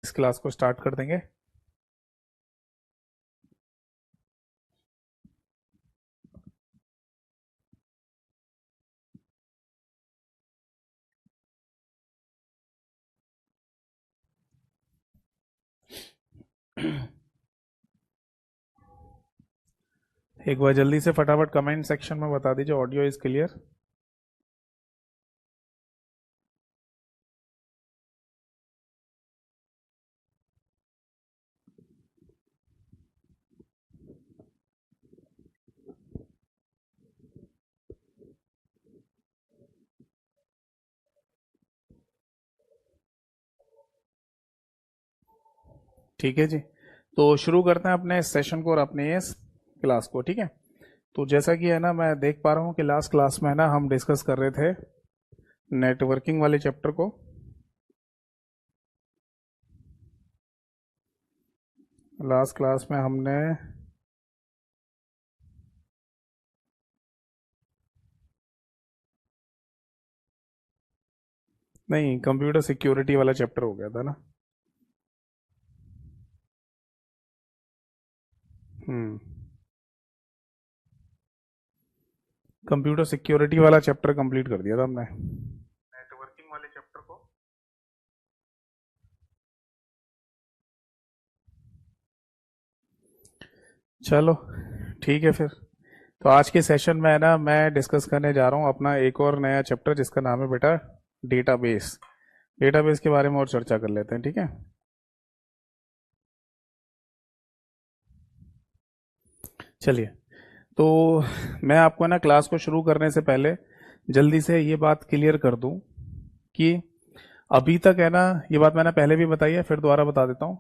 इस क्लास को स्टार्ट कर देंगे। एक बार जल्दी से फटाफट कमेंट सेक्शन में बता दीजिए ऑडियो इज क्लियर। ठीक है जी, तो शुरू करते हैं अपने सेशन को और अपने इस क्लास को। ठीक है, तो जैसा कि है ना, मैं देख पा रहा हूँ कि लास्ट क्लास में है ना हम डिस्कस कर रहे थे नेटवर्किंग वाले चैप्टर को। लास्ट क्लास में हमने नहीं, कंप्यूटर सिक्योरिटी वाला चैप्टर हो गया था ना। कंप्यूटर सिक्योरिटी वाला चैप्टर कंप्लीट कर दिया था हमने, नेटवर्किंग वाले चैप्टर को। चलो ठीक है फिर, तो आज के सेशन में है ना मैं डिस्कस करने जा रहा हूँ अपना एक और नया चैप्टर जिसका नाम है बेटा डेटाबेस। डेटाबेस के बारे में और चर्चा कर लेते हैं, ठीक है। चलिए, तो मैं आपको ना क्लास को शुरू करने से पहले जल्दी से ये बात क्लियर कर दूं कि अभी तक है ना, ये बात मैंने पहले भी बताई है, फिर दोबारा बता देता हूँ।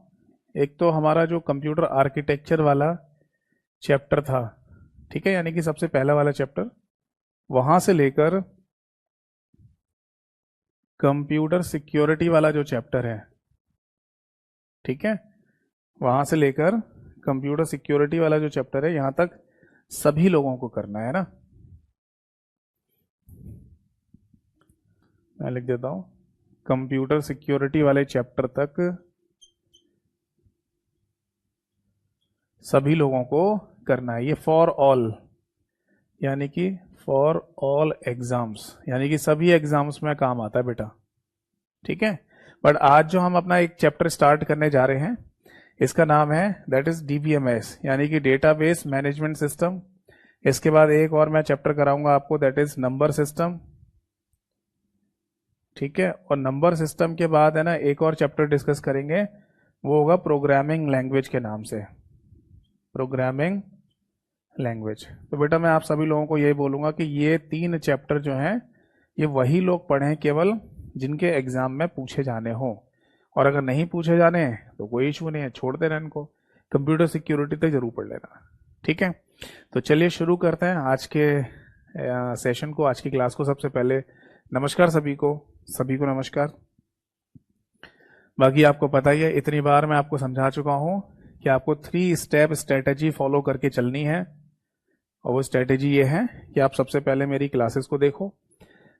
एक तो हमारा जो कंप्यूटर आर्किटेक्चर वाला चैप्टर था, ठीक है, यानी कि सबसे पहला वाला चैप्टर, वहां से लेकर कंप्यूटर सिक्योरिटी वाला जो चैप्टर है, ठीक है, वहां से लेकर कंप्यूटर सिक्योरिटी वाला जो चैप्टर है यहां तक सभी लोगों को करना है ना। मैं लिख देता हूं, कंप्यूटर सिक्योरिटी वाले चैप्टर तक सभी लोगों को करना है। ये फॉर ऑल, यानी कि फॉर ऑल एग्जाम्स, यानी कि सभी एग्जाम्स में काम आता है बेटा, ठीक है। बट आज जो हम अपना एक चैप्टर स्टार्ट करने जा रहे हैं इसका नाम है दैट इज डीबीएमएस, यानी कि डेटाबेस मैनेजमेंट सिस्टम। इसके बाद एक और मैं चैप्टर कराऊंगा आपको दैट इज नंबर सिस्टम, ठीक है। और नंबर सिस्टम के बाद है ना एक और चैप्टर डिस्कस करेंगे, वो होगा प्रोग्रामिंग लैंग्वेज के नाम से, प्रोग्रामिंग लैंग्वेज। तो बेटा मैं आप सभी लोगों को यही बोलूंगा कि ये तीन चैप्टर जो हैं ये वही लोग पढ़ें केवल जिनके एग्जाम में पूछे जाने हों, और अगर नहीं पूछे जाने तो कोई इशू नहीं है, छोड़ देना इनको, कंप्यूटर सिक्योरिटी तक जरूर पढ़ लेना, ठीक है। तो चलिए शुरू करते हैं आज के सेशन को, आज की क्लास को। सबसे पहले नमस्कार सभी को, सभी को नमस्कार। बाकी आपको पता ही है, इतनी बार मैं आपको समझा चुका हूं कि आपको 3 स्टेप स्ट्रेटेजी फॉलो करके चलनी है, और वो स्ट्रेटेजी ये है कि आप सबसे पहले मेरी क्लासेस को देखो,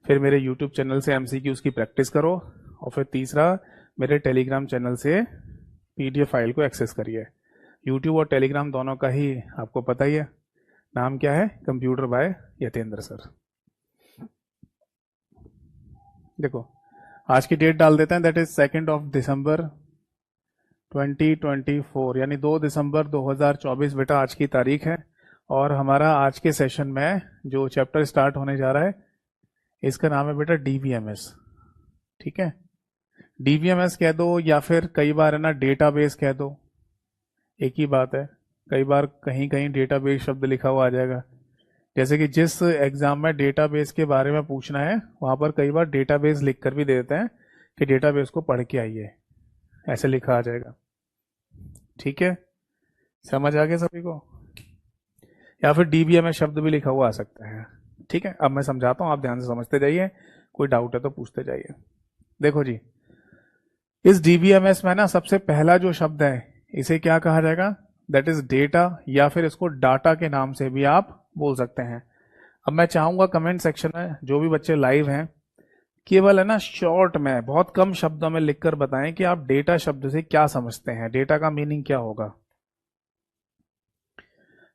फिर मेरे यूट्यूब चैनल से एमसीक्यूज की प्रैक्टिस करो, और फिर तीसरा मेरे टेलीग्राम चैनल से पीडीएफ फाइल को एक्सेस करिए। यूट्यूब और टेलीग्राम दोनों का ही आपको पता ही है, नाम क्या है, कंप्यूटर बाय यतेंद्र सर। देखो आज की डेट डाल देते हैं, दैट इज 2 दिसंबर 2024, यानी 2 दिसंबर 2024 बेटा आज की तारीख है। और हमारा आज के सेशन में जो चैप्टर स्टार्ट होने जा रहा है इसका नाम है बेटा डीबीएमएस, ठीक है। डीबीएमएस कह दो या फिर कई बार है ना डेटाबेस कह दो, एक ही बात है। कई बार कहीं कहीं डेटाबेस शब्द लिखा हुआ आ जाएगा, जैसे कि जिस एग्जाम में डेटाबेस के बारे में पूछना है वहां पर कई बार डेटाबेस लिख कर भी दे देते हैं कि डेटाबेस को पढ़ के आइए, ऐसे लिखा आ जाएगा, ठीक है। समझ आ गया सभी को। या फिर डीबीएमएस शब्द भी लिखा हुआ आ सकता है, ठीक है। अब मैं समझाता हूं, आप ध्यान से समझते जाइए, कोई डाउट है तो पूछते जाइए। देखो जी, इस डीबीएमएस में ना सबसे पहला जो शब्द है इसे क्या कहा जाएगा, दैट इज डेटा, या फिर इसको डाटा के नाम से भी आप बोल सकते हैं। अब मैं चाहूंगा कमेंट सेक्शन में जो भी बच्चे लाइव हैं केवल है ना शॉर्ट में, बहुत कम शब्दों में लिखकर बताएं कि आप डेटा शब्द से क्या समझते हैं, डेटा का मीनिंग क्या होगा।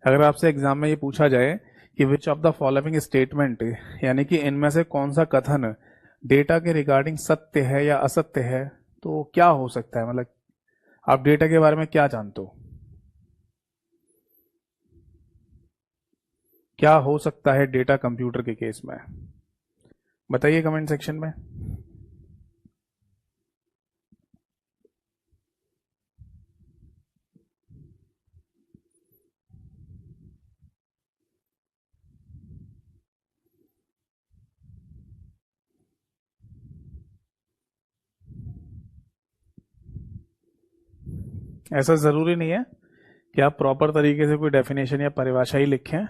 अगर आपसे एग्जाम में ये पूछा जाए कि which of the following statement, यानी कि इनमें से कौन सा कथन डेटा के रिगार्डिंग सत्य है या असत्य है, तो क्या हो सकता है, मतलब आप डेटा के बारे में क्या जानते हो, क्या हो सकता है डेटा कंप्यूटर के केस में, बताइए कमेंट सेक्शन में। ऐसा जरूरी नहीं है कि आप प्रॉपर तरीके से कोई डेफिनेशन या परिभाषा ही लिखें,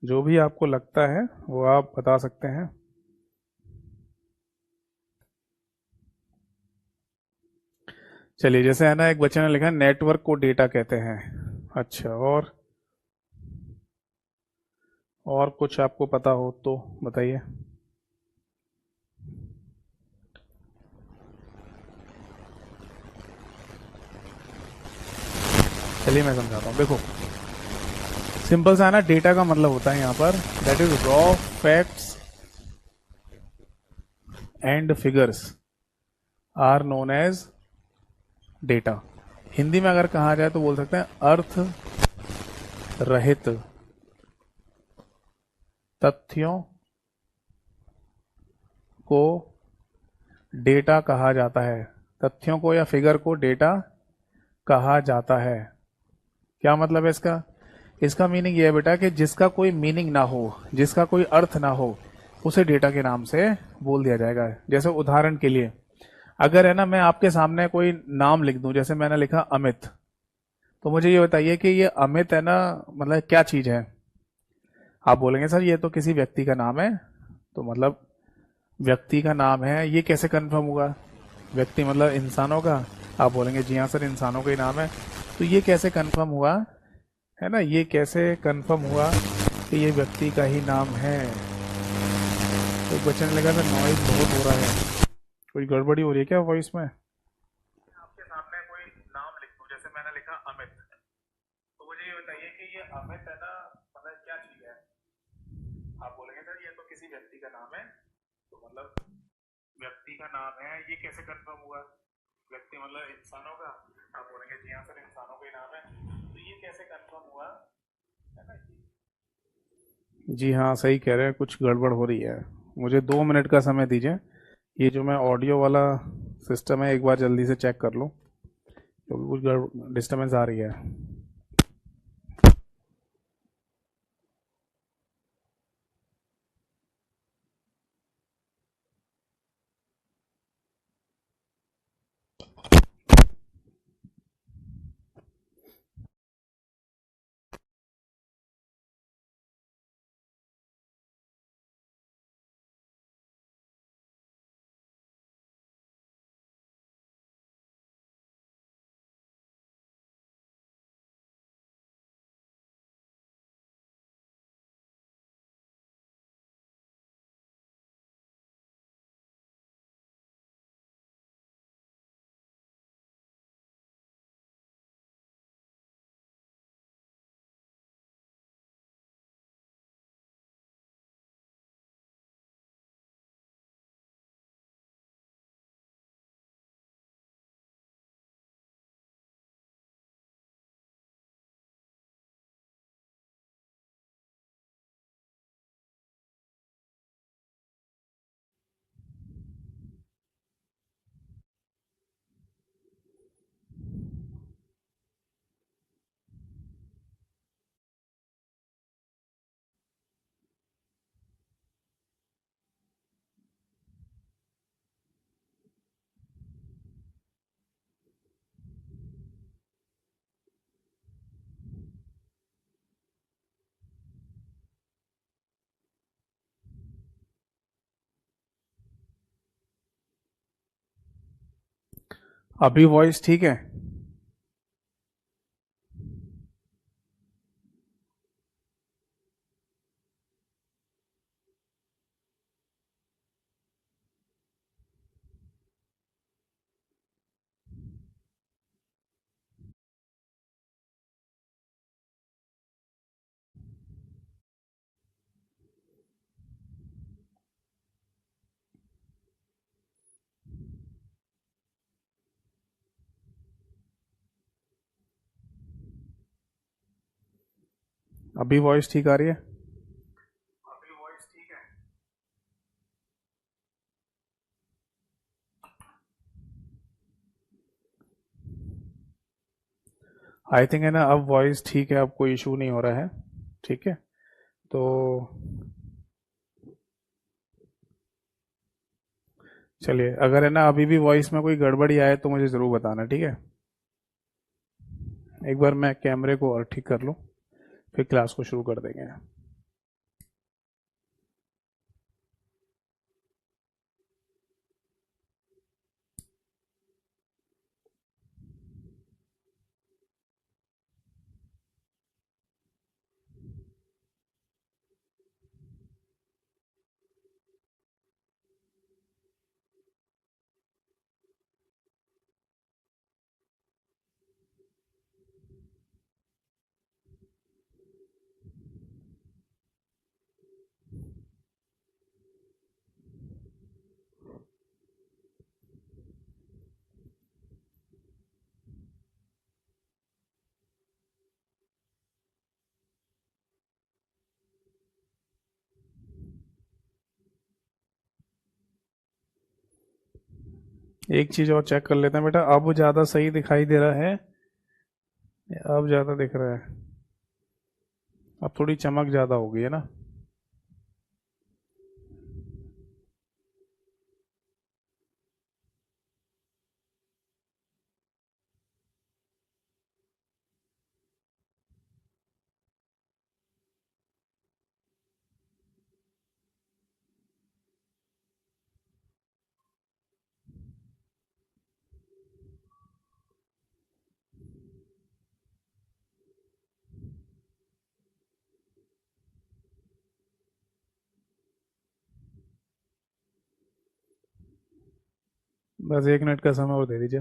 जो भी आपको लगता है वो आप बता सकते हैं। चलिए, जैसे है ना, एक बच्चे ने लिखा नेटवर्क को डेटा कहते हैं। अच्छा, और कुछ आपको पता हो तो बताइए। चलिए मैं समझाता हूँ, देखो सिंपल सा है ना, डेटा का मतलब होता है यहाँ पर that is raw facts and figures are known as data. Hindi में अगर कहा जाए तो बोल सकते हैं अर्थ रहित तथ्यों को डेटा कहा जाता है, तथ्यों को या फिगर को डेटा कहा जाता है। क्या मतलब है इसका, इसका मीनिंग ये है बेटा कि जिसका कोई मीनिंग ना हो, जिसका कोई अर्थ ना हो, उसे डेटा के नाम से बोल दिया जाएगा। जैसे उदाहरण के लिए, अगर है ना मैं आपके सामने कोई नाम लिख दूं, जैसे मैंने लिखा अमित, तो मुझे ये बताइए कि ये अमित है ना, मतलब क्या चीज है। आप बोलेंगे सर ये तो किसी व्यक्ति का नाम है, तो मतलब व्यक्ति का नाम है, ये कैसे कंफर्म हुआ, व्यक्ति मतलब इंसानों का। आप बोलेंगे जी हाँ सर इंसानों का ही नाम है, तो ये कैसे कंफर्म हुआ, है ना, ये कैसे कंफर्म हुआ कि ये व्यक्ति का ही नाम है। तो बच्चे ने लगा था नॉइज बहुत हो रहा है, कोई गड़बड़ी हो रही है क्या वॉइस में। आपके सामने कोई नाम लिख दूं, जैसे मैंने लिखा अमित, तो मुझे ये बताइए कि ये अमित है ना, मतलब क्या चीज है। आप बोलेंगे सर ये तो किसी व्यक्ति का नाम है, तो मतलब व्यक्ति का नाम है, ये कैसे कंफर्म हुआ, व्यक्ति मतलब इंसानों का। आप बोलेंगे जी हाँ सर इंसानों का ही नाम है, तो ये कैसे कंफर्म हुआ, है ना। जी हाँ सही कह रहे हैं, कुछ गड़बड़ हो रही है। मुझे 2 मिनट का समय दीजिए, ये जो मैं ऑडियो वाला सिस्टम है एक बार जल्दी से चेक कर लूँ, क्योंकि कुछ डिस्टर्बेंस आ रही है। अभी वॉइस ठीक है। अभी वॉइस ठीक आ रही है? अभी वॉइस ठीक है? आई थिंक है ना, अब वॉइस ठीक है, अब कोई इशू नहीं हो रहा है। ठीक है, तो चलिए, अगर है ना अभी भी वॉइस में कोई गड़बड़ी आए तो मुझे ज़रूर बताना, ठीक है। एक बार मैं कैमरे को और ठीक कर लूँ, फिर क्लास को शुरू कर देंगे। एक चीज़ और चेक कर लेते हैं बेटा, अब ज़्यादा सही दिखाई दे रहा है, अब ज़्यादा दिख रहा है? अब थोड़ी चमक ज़्यादा हो गई है ना? बस 1 मिनट का समय और दे दीजिए।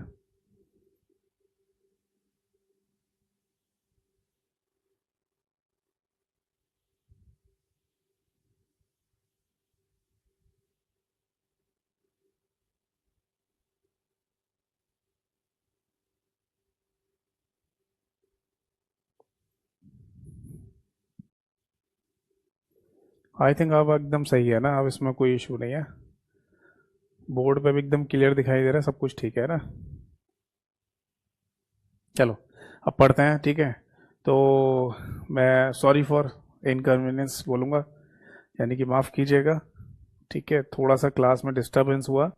आई थिंक अब एकदम सही है ना, अब इसमें कोई इशू नहीं है। बोर्ड पे भी एकदम क्लियर दिखाई दे रहा है, सब कुछ ठीक है ना? चलो, अब पढ़ते हैं, ठीक है। तो मैं सॉरी फॉर इनकन्वीनियंस बोलूँगा, यानी कि माफ़ कीजिएगा। ठीक है, थोड़ा सा क्लास में डिस्टरबेंस हुआ,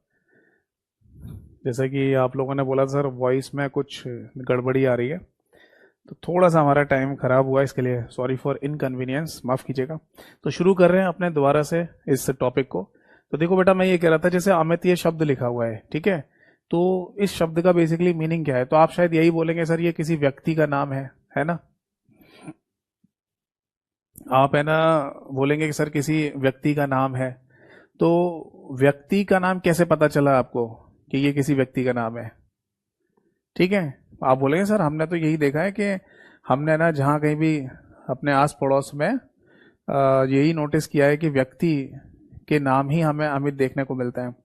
जैसा कि आप लोगों ने बोला सर वॉइस में कुछ गड़बड़ी आ रही है, तो थोड़ा सा हमारा टाइम खराब हुआ, इसके लिए सॉरी फॉर इनकन्वीनियंस, माफ़ कीजिएगा। तो शुरू कर रहे हैं अपने दोबारा से इस टॉपिक को। तो देखो बेटा, मैं ये कह रहा था, जैसे अमित ये शब्द लिखा हुआ है, ठीक है, तो इस शब्द का बेसिकली मीनिंग क्या है? तो आप शायद यही बोलेंगे सर ये किसी व्यक्ति का नाम है ना? आप है ना बोलेंगे कि सर किसी व्यक्ति का नाम है। तो व्यक्ति का नाम कैसे पता चला आपको कि ये किसी व्यक्ति का नाम है? ठीक है, आप बोलेंगे सर हमने तो यही देखा है कि हमने ना जहाँ कहीं भी अपने आस पड़ोस में यही नोटिस किया है कि व्यक्ति के नाम ही हमें अमित देखने को मिलते हैं।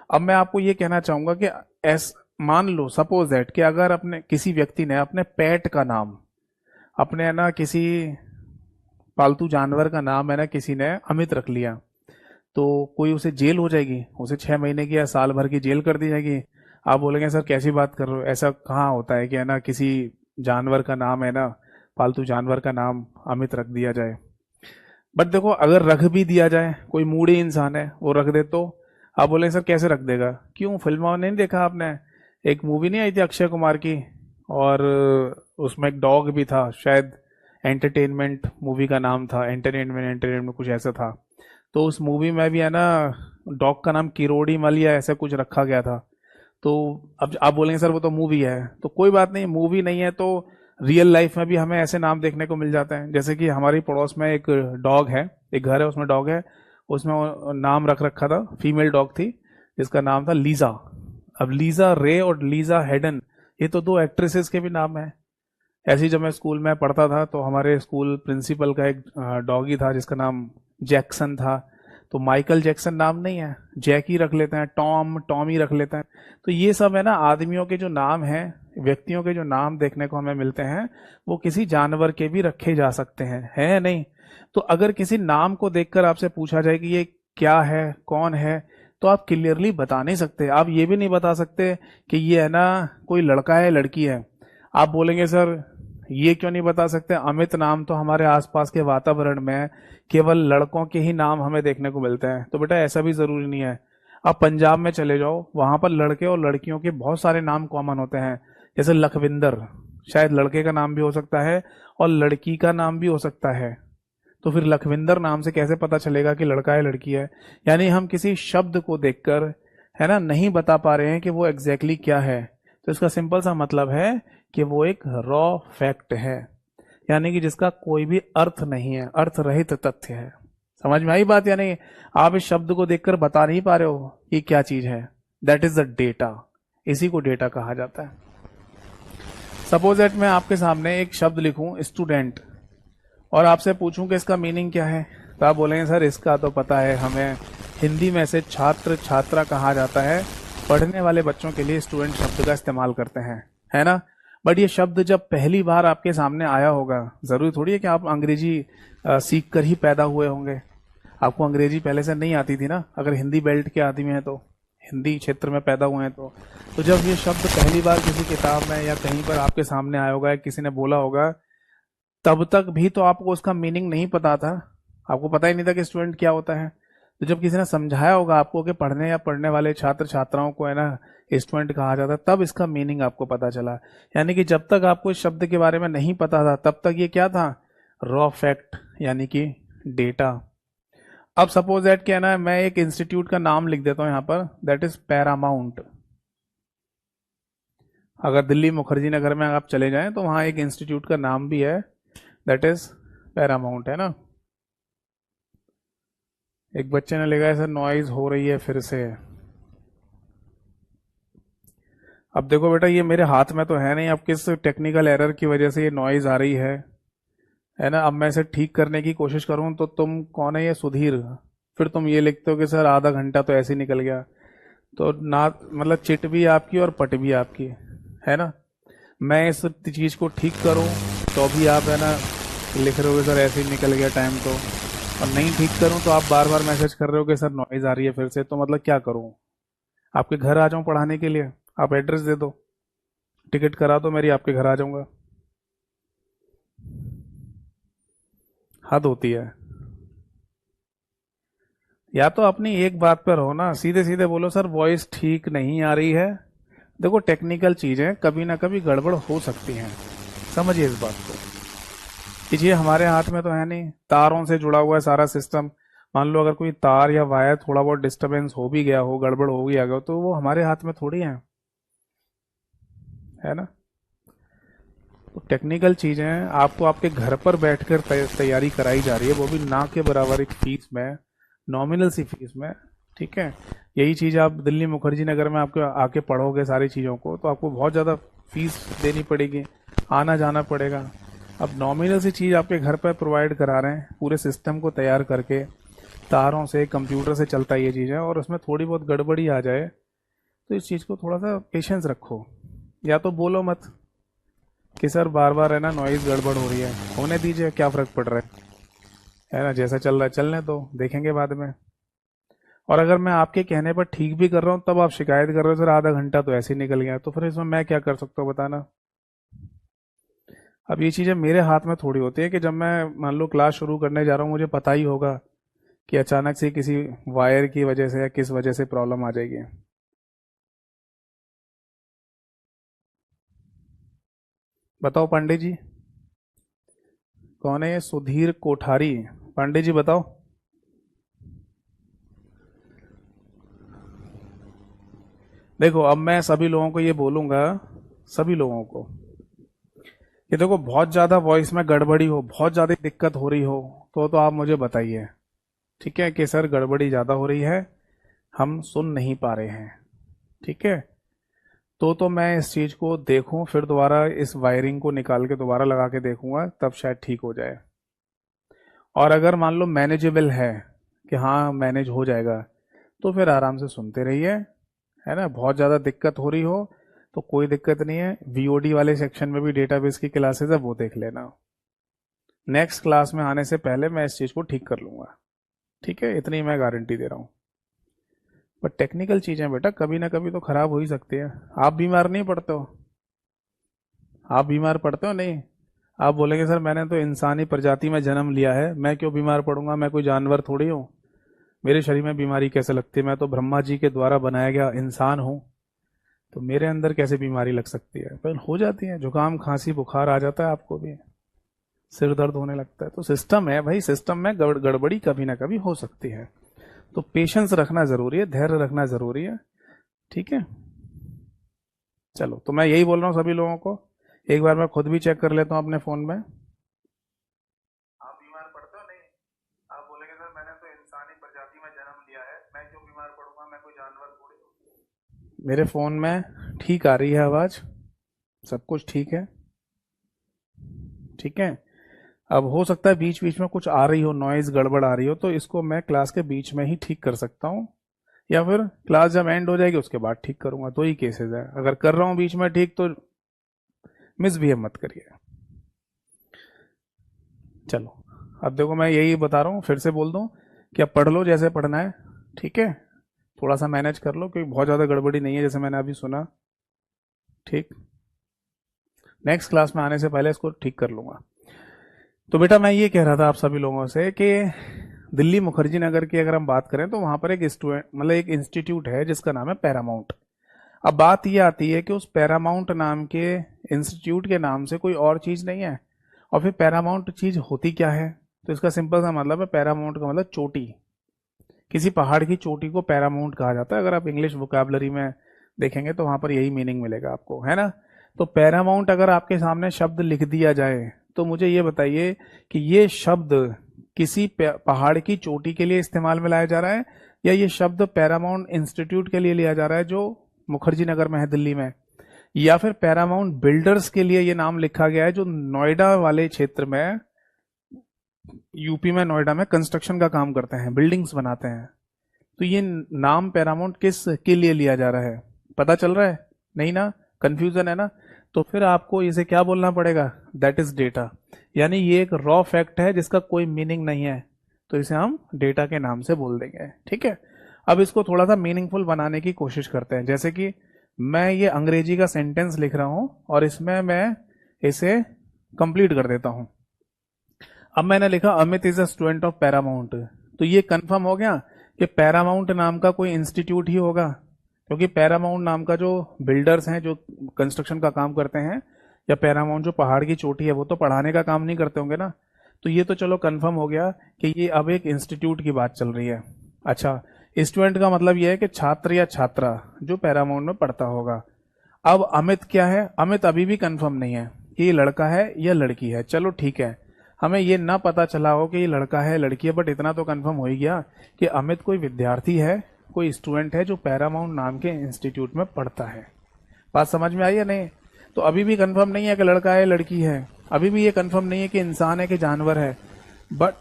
अब मैं आपको ये कहना चाहूंगा कि एस मान लो, सपोज दैट, कि अगर अपने किसी व्यक्ति ने अपने पेट का नाम, अपने है ना किसी पालतू जानवर का नाम है ना किसी ने अमित रख लिया, तो कोई उसे जेल हो जाएगी, उसे 6 महीने की या साल भर की जेल कर दी जाएगी। आप बोलेंगे सर कैसी बात कर रहे हो, ऐसा कहाँ होता है कि है ना किसी जानवर का नाम है ना, पालतू जानवर का नाम अमित रख दिया जाए। बट देखो, अगर रख भी दिया जाए, कोई मूडी इंसान है वो रख दे, तो आप बोलेंगे सर कैसे रख देगा? क्यों, फिल्म में नहीं देखा आपने? एक मूवी नहीं आई थी अक्षय कुमार की, और उसमें एक डॉग भी था शायद, एंटरटेनमेंट मूवी का नाम था, एंटरटेनमेंट एंटरटेनमेंट कुछ ऐसा था। तो उस मूवी में भी है ना डॉग का नाम किरोड़ी मल या ऐसा कुछ रखा गया था। तो अब आप बोलेंगे सर वो तो मूवी है, तो कोई बात नहीं, मूवी नहीं है तो रियल लाइफ में भी हमें ऐसे नाम देखने को मिल जाते हैं। जैसे कि हमारी पड़ोस में एक डॉग है, एक घर है उसमें डॉग है, उसमें वो नाम रख रखा था, फीमेल डॉग थी जिसका नाम था लीजा। अब लीजा रे और लीजा हेडन, ये तो दो एक्ट्रेसेस के भी नाम है। ऐसे ही जब मैं स्कूल में पढ़ता था तो हमारे स्कूल प्रिंसिपल का एक डॉगी था जिसका नाम जैक्सन था। तो माइकल जैक्सन नाम नहीं है, जैकी रख लेते हैं, टॉमी रख लेते हैं। तो ये सब है ना आदमियों के जो नाम हैं, व्यक्तियों के जो नाम देखने को हमें मिलते हैं, वो किसी जानवर के भी रखे जा सकते हैं, है या नहीं? तो अगर किसी नाम को देखकर आपसे पूछा जाए कि ये क्या है, कौन है, तो आप क्लियरली बता नहीं सकते। आप ये भी नहीं बता सकते कि ये है ना कोई लड़का है लड़की है। आप बोलेंगे सर ये क्यों नहीं बता सकते, अमित नाम तो हमारे आसपास के वातावरण में केवल लड़कों के ही नाम हमें देखने को मिलते हैं। तो बेटा ऐसा भी जरूरी नहीं है। आप पंजाब में चले जाओ, वहां पर लड़के और लड़कियों के बहुत सारे नाम कॉमन होते हैं। जैसे लखविंदर, शायद लड़के का नाम भी हो सकता है और लड़की का नाम भी हो सकता है। तो फिर लखविंदर नाम से कैसे पता चलेगा कि लड़का है लड़की है? यानी हम किसी शब्द को देखकर है ना नहीं बता पा रहे हैं कि वो एग्जैक्टली क्या है। तो इसका सिंपल सा मतलब है कि वो एक रॉ फैक्ट है, यानी कि जिसका कोई भी अर्थ नहीं है, अर्थ रहित तथ्य है। समझ में आई बात या नहीं? आप इस शब्द को देखकर बता नहीं पा रहे हो कि क्या चीज है, दैट इज द डेटा। इसी को डेटा कहा जाता है। सपोज दैट मैं आपके सामने एक शब्द लिखूं स्टूडेंट और आपसे पूछूं कि इसका मीनिंग क्या है, तो आप बोलेंगे सर इसका तो पता है हमें, हिंदी में से छात्र छात्रा कहा जाता है, पढ़ने वाले बच्चों के लिए स्टूडेंट शब्द का इस्तेमाल करते हैं, है ना? बट ये शब्द जब पहली बार आपके सामने आया होगा, जरूरी थोड़ी है कि आप अंग्रेजी सीख कर ही पैदा हुए होंगे। आपको अंग्रेजी पहले से नहीं आती थी ना, अगर हिंदी बेल्ट के आदमी हैं तो, हिंदी क्षेत्र में पैदा हुए हैं तो जब ये शब्द पहली बार किसी किताब में या कहीं पर आपके सामने आया होगा, किसी ने बोला होगा, तब तक भी तो आपको उसका मीनिंग नहीं पता था। आपको पता ही नहीं था कि स्टूडेंट क्या होता है। तो जब किसी ने समझाया होगा आपको कि पढ़ने या पढ़ने वाले छात्र छात्राओं को है ना स्टूडेंट कहा जाता है, तब इसका मीनिंग आपको पता चला। यानी कि जब तक आपको इस शब्द के बारे में नहीं पता था, तब तक ये क्या था, रॉ फैक्ट, यानी कि डेटा। अब सपोज दैट क्या है ना, मैं एक इंस्टीट्यूट का नाम लिख देता हूं यहां पर, दैट इज पैरामाउंट। अगर दिल्ली मुखर्जी नगर में आप चले जाएं तो वहां एक इंस्टीट्यूट का नाम भी है, दैट इज पैरामाउंट, है ना? एक बच्चे ने लिखा है सर नॉइज हो रही है फिर से। अब देखो बेटा ये मेरे हाथ में तो है नहीं, अब किस टेक्निकल एरर की वजह से ये नॉइज आ रही है ना? अब मैं इसे ठीक करने की कोशिश करूं तो तुम कौन है ये सुधीर, फिर तुम ये लिखते हो कि सर आधा घंटा तो ऐसे ही निकल गया। तो ना मतलब चिट भी आपकी और पट भी आपकी, है ना? मैं इस चीज को ठीक करूं तो भी आप है ना लिख रहे हो सर ऐसे ही निकल गया टाइम, तो और नहीं ठीक करूं तो आप बार बार मैसेज कर रहे हो कि सर नॉइज आ रही है फिर से। तो मतलब क्या करूं? आपके घर आ जाऊं पढ़ाने के लिए? आप एड्रेस दे दो, टिकट करा दो मेरी, आपके घर आ जाऊंगा। हद होती है। या तो अपनी एक बात पर हो ना, सीधे सीधे बोलो सर वॉइस ठीक नहीं आ रही है। देखो टेक्निकल चीजें कभी ना कभी गड़बड़ हो सकती हैं, समझिए इस बात को। ये हमारे हाथ में तो है नहीं, तारों से जुड़ा हुआ है सारा सिस्टम। मान लो अगर कोई तार या वायर थोड़ा बहुत डिस्टरबेंस हो भी गया हो, गड़बड़ हो गया हो, तो वो हमारे हाथ में थोड़ी है ना? तो टेक्निकल चीजें आपको आपके घर पर बैठकर तैयारी कराई जा रही है, वो भी ना के बराबर एक फीस में, नॉमिनल सी फीस में, ठीक है? यही चीज आप दिल्ली मुखर्जी नगर में आपके आके पढ़ोगे सारी चीजों को, तो आपको बहुत ज्यादा फीस देनी पड़ेगी, आना जाना पड़ेगा। अब नॉमिनल सी चीज आपके घर पर प्रोवाइड करा रहे हैं, पूरे सिस्टम को तैयार करके, तारों से कंप्यूटर से चलता है ये चीज़ है, और उसमें थोड़ी बहुत गड़बड़ी आ जाए तो इस चीज़ को थोड़ा सा पेशेंस रखो। या तो बोलो मत कि सर बार बार है ना नॉइज गड़बड़ हो रही है, होने दीजिए, क्या फर्क पड़ रहा है ना? जैसा चल रहा है चलने दो, देखेंगे बाद में। और अगर मैं आपके कहने पर ठीक भी कर रहा हूँ तब आप शिकायत कर रहे हो सर आधा घंटा तो ऐसे ही निकल गया, तो फिर इसमें मैं क्या कर सकता हूँ बताना? अब ये चीज़ें मेरे हाथ में थोड़ी होती है कि जब मैं मान लो क्लास शुरू करने जा रहा हूँ, मुझे पता ही होगा कि अचानक से किसी वायर की वजह से या किस वजह से प्रॉब्लम आ जाएगी। बताओ पांडे जी, कौन है ये सुधीर कोठारी? पांडे जी बताओ। देखो अब मैं सभी लोगों को ये बोलूंगा, सभी लोगों को, कि देखो बहुत ज्यादा वॉइस में गड़बड़ी हो, बहुत ज्यादा दिक्कत हो रही हो, तो आप मुझे बताइए, ठीक है? कि सर गड़बड़ी ज्यादा हो रही है, हम सुन नहीं पा रहे हैं, ठीक है? तो मैं इस चीज को देखूं, फिर दोबारा इस वायरिंग को निकाल के दोबारा लगा के देखूंगा, तब शायद ठीक हो जाए। और अगर मान लो मैनेजेबल है, कि हाँ मैनेज हो जाएगा, तो फिर आराम से सुनते रहिए, है ना। बहुत ज़्यादा दिक्कत हो रही हो तो कोई दिक्कत नहीं है, वीओडी वाले सेक्शन में भी डेटाबेस की क्लासेस है, वो देख लेना। नेक्स्ट क्लास में आने से पहले मैं इस चीज़ को ठीक कर लूँगा, ठीक है, इतनी मैं गारंटी दे रहा हूँ। पर टेक्निकल चीज़ें बेटा कभी ना कभी तो ख़राब हो ही सकती है। आप बीमार नहीं पड़ते हो? आप बीमार पड़ते हो? नहीं। आप बोलेंगे सर मैंने तो इंसानी प्रजाति में जन्म लिया है, मैं क्यों बीमार पड़ूंगा, मैं कोई जानवर थोड़ी हूँ, मेरे शरीर में बीमारी कैसे लगती है, मैं तो ब्रह्मा जी के द्वारा बनाया गया इंसान हूँ, तो मेरे अंदर कैसे बीमारी लग सकती है? पर हो जाती है, जुकाम खांसी बुखार आ जाता है, आपको भी सिर दर्द होने लगता है, तो सिस्टम है भाई, सिस्टम में गड़बड़ी कभी ना कभी हो सकती है। तो पेशेंस रखना जरूरी है, धैर्य रखना जरूरी है, ठीक है। चलो, तो मैं यही बोल रहा हूँ सभी लोगों को, एक बार मैं खुद भी चेक कर लेता हूँ अपने फोन में। आप बीमार पड़ते हो? नहीं। आप बोलेंगे सर मैंने तो इंसानी प्रजाति में जन्म लिया है, मैं क्यों बीमार पड़ूंगा, मैं कोई जानवर थोड़ी हूँ। मेरे फोन में ठीक आ रही है आवाज, सब कुछ ठीक है, ठीक है। अब हो सकता है बीच बीच में कुछ आ रही हो, नॉइज गड़बड़ आ रही हो, तो इसको मैं क्लास के बीच में ही ठीक कर सकता हूँ, या फिर क्लास जब एंड हो जाएगी उसके बाद ठीक करूंगा, दो ही केसेस है। अगर कर रहा हूँ बीच में ठीक तो मिसबिहेव मत करिए। चलो, अब देखो मैं यही बता रहा हूँ, फिर से बोल दूं कि अब पढ़ लो जैसे पढ़ना है, ठीक है, थोड़ा सा मैनेज कर लो क्योंकि बहुत ज़्यादा गड़बड़ी नहीं है जैसे मैंने अभी सुना, ठीक। नेक्स्ट क्लास में आने से पहले इसको ठीक कर लूंगा। तो बेटा मैं ये कह रहा था आप सभी लोगों से कि दिल्ली मुखर्जी नगर की अगर हम बात करें तो वहां पर एक स्टूडेंट मतलब एक इंस्टीट्यूट है जिसका नाम है पैरामाउंट। अब बात ये आती है कि उस पैरामाउंट नाम के इंस्टीट्यूट के नाम से कोई और चीज नहीं है, और फिर पैरामाउंट चीज होती क्या है? तो इसका सिंपल सा मतलब है, पैरामाउंट का मतलब चोटी, किसी पहाड़ की चोटी को पैरामाउंट कहा जाता है। अगर आप इंग्लिश वोकैबुलरी में देखेंगे तो वहां पर यही मीनिंग मिलेगा आपको, है ना। तो पैरामाउंट अगर आपके सामने शब्द लिख दिया जाए तो मुझे ये बताइए कि ये शब्द किसी पहाड़ की चोटी के लिए इस्तेमाल में लाया जा रहा है, या ये शब्द पैरामाउंट इंस्टीट्यूट के लिए लिया जा रहा है जो मुखर्जी नगर में है दिल्ली में, या फिर पैरामाउंट बिल्डर्स के लिए ये नाम लिखा गया है जो नोएडा वाले क्षेत्र में, यूपी में नोएडा में कंस्ट्रक्शन का काम करते हैं, बिल्डिंग्स बनाते हैं। तो ये नाम पैरामाउंट किस के लिए लिया जा रहा है, पता चल रहा है? नहीं ना, कंफ्यूजन है ना। तो फिर आपको इसे क्या बोलना पड़ेगा? दैट इज डेटा, यानी ये एक रॉ फैक्ट है जिसका कोई मीनिंग नहीं है, तो इसे हम डेटा के नाम से बोल देंगे, ठीक है। अब इसको थोड़ा सा मीनिंगफुल बनाने की कोशिश करते हैं, जैसे कि मैं ये अंग्रेजी का सेंटेंस लिख रहा हूं और इसमें मैं इसे कंप्लीट कर देता हूं। अब मैंने लिखा Amit is a student of Paramount, तो ये कंफर्म हो गया कि पैरामाउंट नाम का कोई इंस्टीट्यूट ही होगा, क्योंकि पैरामाउंट नाम का जो बिल्डर्स हैं जो कंस्ट्रक्शन का काम करते हैं, या पैरामाउंट जो पहाड़ की चोटी है वो तो पढ़ाने का काम नहीं करते होंगे ना। तो ये तो चलो कंफर्म हो गया कि ये अब एक इंस्टीट्यूट की बात चल रही है। अच्छा, स्टूडेंट का मतलब ये है कि छात्र या छात्रा जो पैरामाउंट में पढ़ता होगा। अब अमित क्या है? अमित अभी भी कंफर्म नहीं है कि ये लड़का है या लड़की है। चलो ठीक है, हमें ये ना पता चला हो कि ये लड़का है लड़की है, बट इतना तो कंफर्म हो ही गया कि अमित कोई विद्यार्थी है, कोई स्टूडेंट है जो पैरामाउंट नाम के इंस्टीट्यूट में पढ़ता है। बात समझ में आई या नहीं? तो अभी भी कंफर्म नहीं है कि लड़का है लड़की है, अभी भी ये कंफर्म नहीं है कि इंसान है कि जानवर है। बट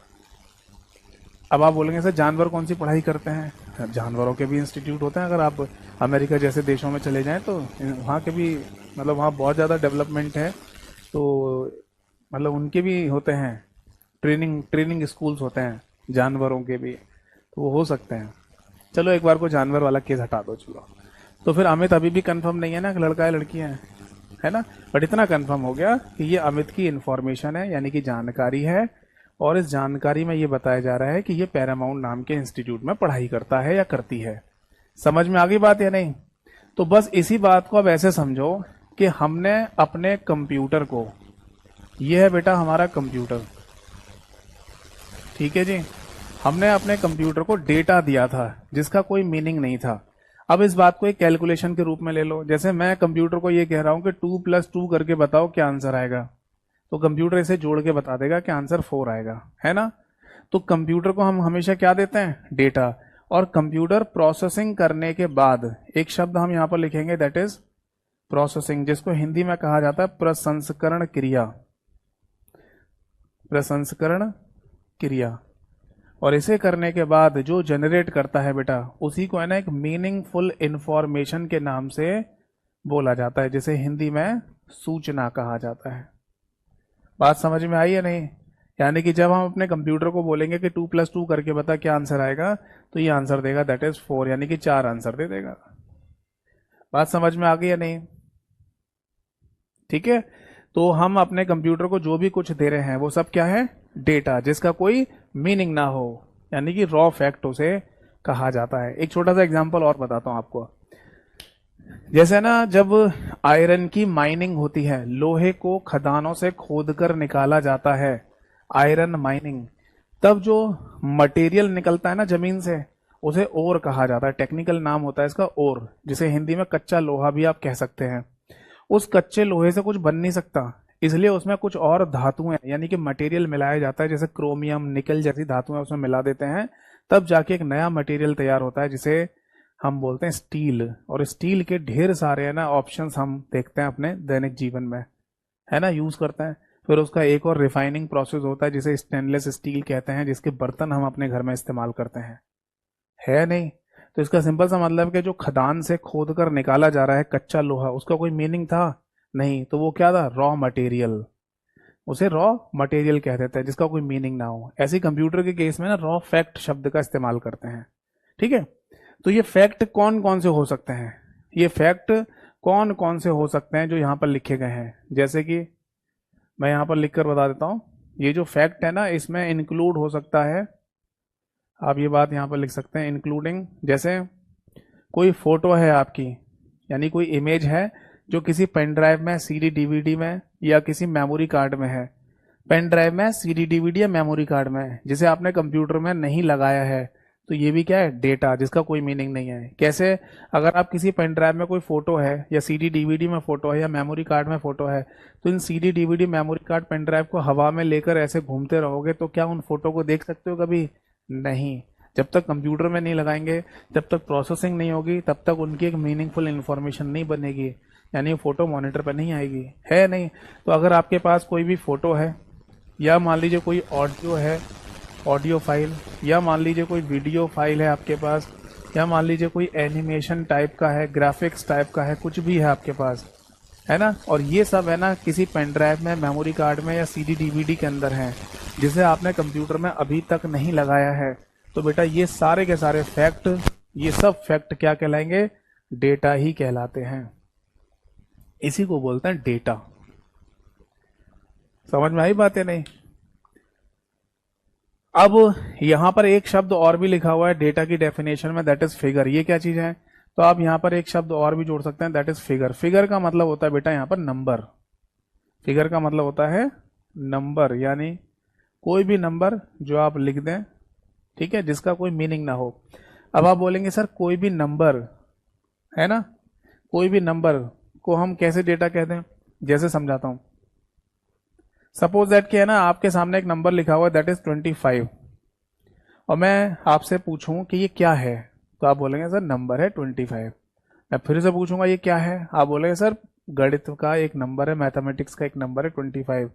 अब आप बोलेंगे सर जानवर कौन सी पढ़ाई करते हैं? जानवरों के भी इंस्टीट्यूट होते हैं, अगर आप अमेरिका जैसे देशों में चले जाएं तो वहाँ के भी मतलब वहाँ बहुत ज़्यादा डेवलपमेंट है, तो मतलब उनके भी होते हैं, ट्रेनिंग स्कूल्स होते हैं जानवरों के भी, तो वो हो सकते हैं। चलो एक बार को जानवर वाला केस हटा दो, चलो। तो फिर अमित अभी भी कंफर्म नहीं है ना कि लड़का है लड़की है ना। बट इतना कंफर्म हो गया कि ये अमित की इंफॉर्मेशन है, यानी कि जानकारी है, और इस जानकारी में ये बताया जा रहा है कि ये पैरामाउंट नाम के इंस्टीट्यूट में पढ़ाई करता है या करती है। समझ में आ गई बात या नहीं? तो बस इसी बात को अब ऐसे समझो कि हमने अपने कंप्यूटर को, ये है बेटा हमारा कंप्यूटर, ठीक है जी, हमने अपने कंप्यूटर को डेटा दिया था जिसका कोई मीनिंग नहीं था। अब इस बात को एक कैलकुलेशन के रूप में ले लो, जैसे मैं कंप्यूटर को ये कह रहा हूं कि 2+2 करके बताओ क्या आंसर आएगा, तो कंप्यूटर इसे जोड़ के बता देगा कि आंसर 4 आएगा, है ना। तो कंप्यूटर को हम हमेशा क्या देते हैं? डेटा। और कंप्यूटर प्रोसेसिंग करने के बाद एक शब्द हम यहां पर लिखेंगे, दैट इज प्रोसेसिंग, जिसको हिंदी में कहा जाता है प्रसंस्करण क्रिया, प्रसंस्करण क्रिया। और इसे करने के बाद जो जनरेट करता है बेटा, उसी को है ना एक मीनिंगफुल इंफॉर्मेशन के नाम से बोला जाता है, जिसे हिंदी में सूचना कहा जाता है। बात समझ में आई या नहीं? यानी कि जब हम अपने कंप्यूटर को बोलेंगे कि 2+2 करके बता क्या आंसर आएगा, तो ये आंसर देगा दैट इज 4, यानी कि 4 आंसर दे देगा। बात समझ में आ गई या नहीं? ठीक है, तो हम अपने कंप्यूटर को जो भी कुछ दे रहे हैं वो सब क्या है? डेटा, जिसका कोई मीनिंग ना हो, यानी कि रॉ फैक्ट उसे कहा जाता है। एक छोटा सा एग्जांपल और बताता हूं आपको। जैसे ना जब आयरन की माइनिंग होती है, लोहे को खदानों से खोदकर निकाला जाता है, आयरन माइनिंग, तब जो मटेरियल निकलता है ना जमीन से, उसे ओर कहा जाता है। टेक्निकल नाम होता है इसका ओर, जिसे हिंदी में कच्चा लोहा भी आप कह सकते हैं। उस कच्चे लोहे से कुछ बन नहीं सकता, इसलिए उसमें कुछ और धातुएं यानी कि मटेरियल मिलाया जाता है, जैसे क्रोमियम, निकल जैसी धातुएं उसमें मिला देते हैं, तब जाके एक नया मटेरियल तैयार होता है, जिसे हम बोलते हैं स्टील। और स्टील के ढेर सारे है ना ऑप्शंस हम देखते हैं अपने दैनिक जीवन में, है ना, यूज करते हैं। फिर उसका एक और रिफाइनिंग प्रोसेस होता है, जिसे स्टेनलेस स्टील कहते हैं, जिसके बर्तन हम अपने घर में इस्तेमाल करते हैं, है नहीं? तो इसका सिंपल सा मतलब कि जो खदान से खोद कर निकाला जा रहा है कच्चा लोहा, उसका कोई मीनिंग था नहीं, तो वो क्या था? Raw material. उसे रॉ मटेरियल कह देते हैं, जिसका कोई मीनिंग ना हो। ऐसे कंप्यूटर के केस में ना रॉ फैक्ट शब्द का इस्तेमाल करते हैं। ठीक है, तो ये फैक्ट कौन कौन से हो सकते हैं? ये फैक्ट कौन कौन से हो सकते हैं जो यहाँ पर लिखे गए हैं? जैसे कि मैं यहाँ पर लिखकर बता देता हूँ। ये जो फैक्ट है ना, इसमें इंक्लूड हो सकता है, आप ये बात यहाँ पर लिख सकते हैं, इंक्लूडिंग, जैसे कोई फोटो है आपकी, यानी कोई इमेज है जो किसी पेन ड्राइव में, सीडी डीवीडी में या किसी मेमोरी कार्ड में है। पेन ड्राइव में, सीडी डीवीडी या मेमोरी कार्ड में है, जिसे आपने कंप्यूटर में नहीं लगाया है, तो ये भी क्या है? डेटा, जिसका कोई मीनिंग नहीं है। कैसे? अगर आप किसी पेन ड्राइव में कोई फोटो है, या सीडी डीवीडी में फोटो है, या मेमोरी कार्ड में फोटो है, तो इन CD DVD memory card pen drive को हवा में लेकर ऐसे घूमते रहोगे, तो क्या उन फोटो को देख सकते हो कभी? नहीं। जब तक कंप्यूटर में नहीं लगाएंगे, जब तक प्रोसेसिंग नहीं होगी, तब तक उनकी एक मीनिंगफुल इंफॉर्मेशन नहीं बनेगी, यानी फोटो मॉनिटर पर नहीं आएगी, है नहीं? तो अगर आपके पास कोई भी फोटो है, या मान लीजिए कोई ऑडियो है, ऑडियो फाइल, या मान लीजिए कोई वीडियो फाइल है आपके पास, या मान लीजिए कोई एनिमेशन टाइप का है, ग्राफिक्स टाइप का है, कुछ भी है आपके पास, है ना, और ये सब है ना किसी पेन ड्राइव में, मेमोरी कार्ड में या सीडी डीवीडी के अंदर है, जिसे आपने कंप्यूटर में अभी तक नहीं लगाया है, तो बेटा ये सारे के सारे फैक्ट, ये सब फैक्ट क्या कहलाएंगे? डेटा ही कहलाते हैं। इसी को बोलते हैं डेटा। समझ में आई बात है नहीं? अब यहां पर एक शब्द और भी लिखा हुआ है डेटा की डेफिनेशन में, दैट इज फिगर। ये क्या चीज है? तो आप यहां पर एक शब्द और भी जोड़ सकते हैं, दैट इज फिगर। फिगर का मतलब होता है बेटा यहां पर नंबर। फिगर का मतलब होता है नंबर, यानी कोई भी नंबर जो आप लिख दें, ठीक है, जिसका कोई मीनिंग ना हो। अब आप बोलेंगे सर कोई भी नंबर, है ना, कोई भी नंबर को हम कैसे डेटा कहते हैं? जैसे समझाता हूं। सपोज दैट कि है ना आपके सामने एक नंबर लिखा हुआ है, दैट इज 25, और मैं आपसे पूछूं कि ये क्या है, तो आप बोलेंगे सर नंबर है 25। मैं फिर से पूछूंगा ये क्या है, आप बोलेंगे सर गणित का एक नंबर है, मैथमेटिक्स का एक नंबर है 25।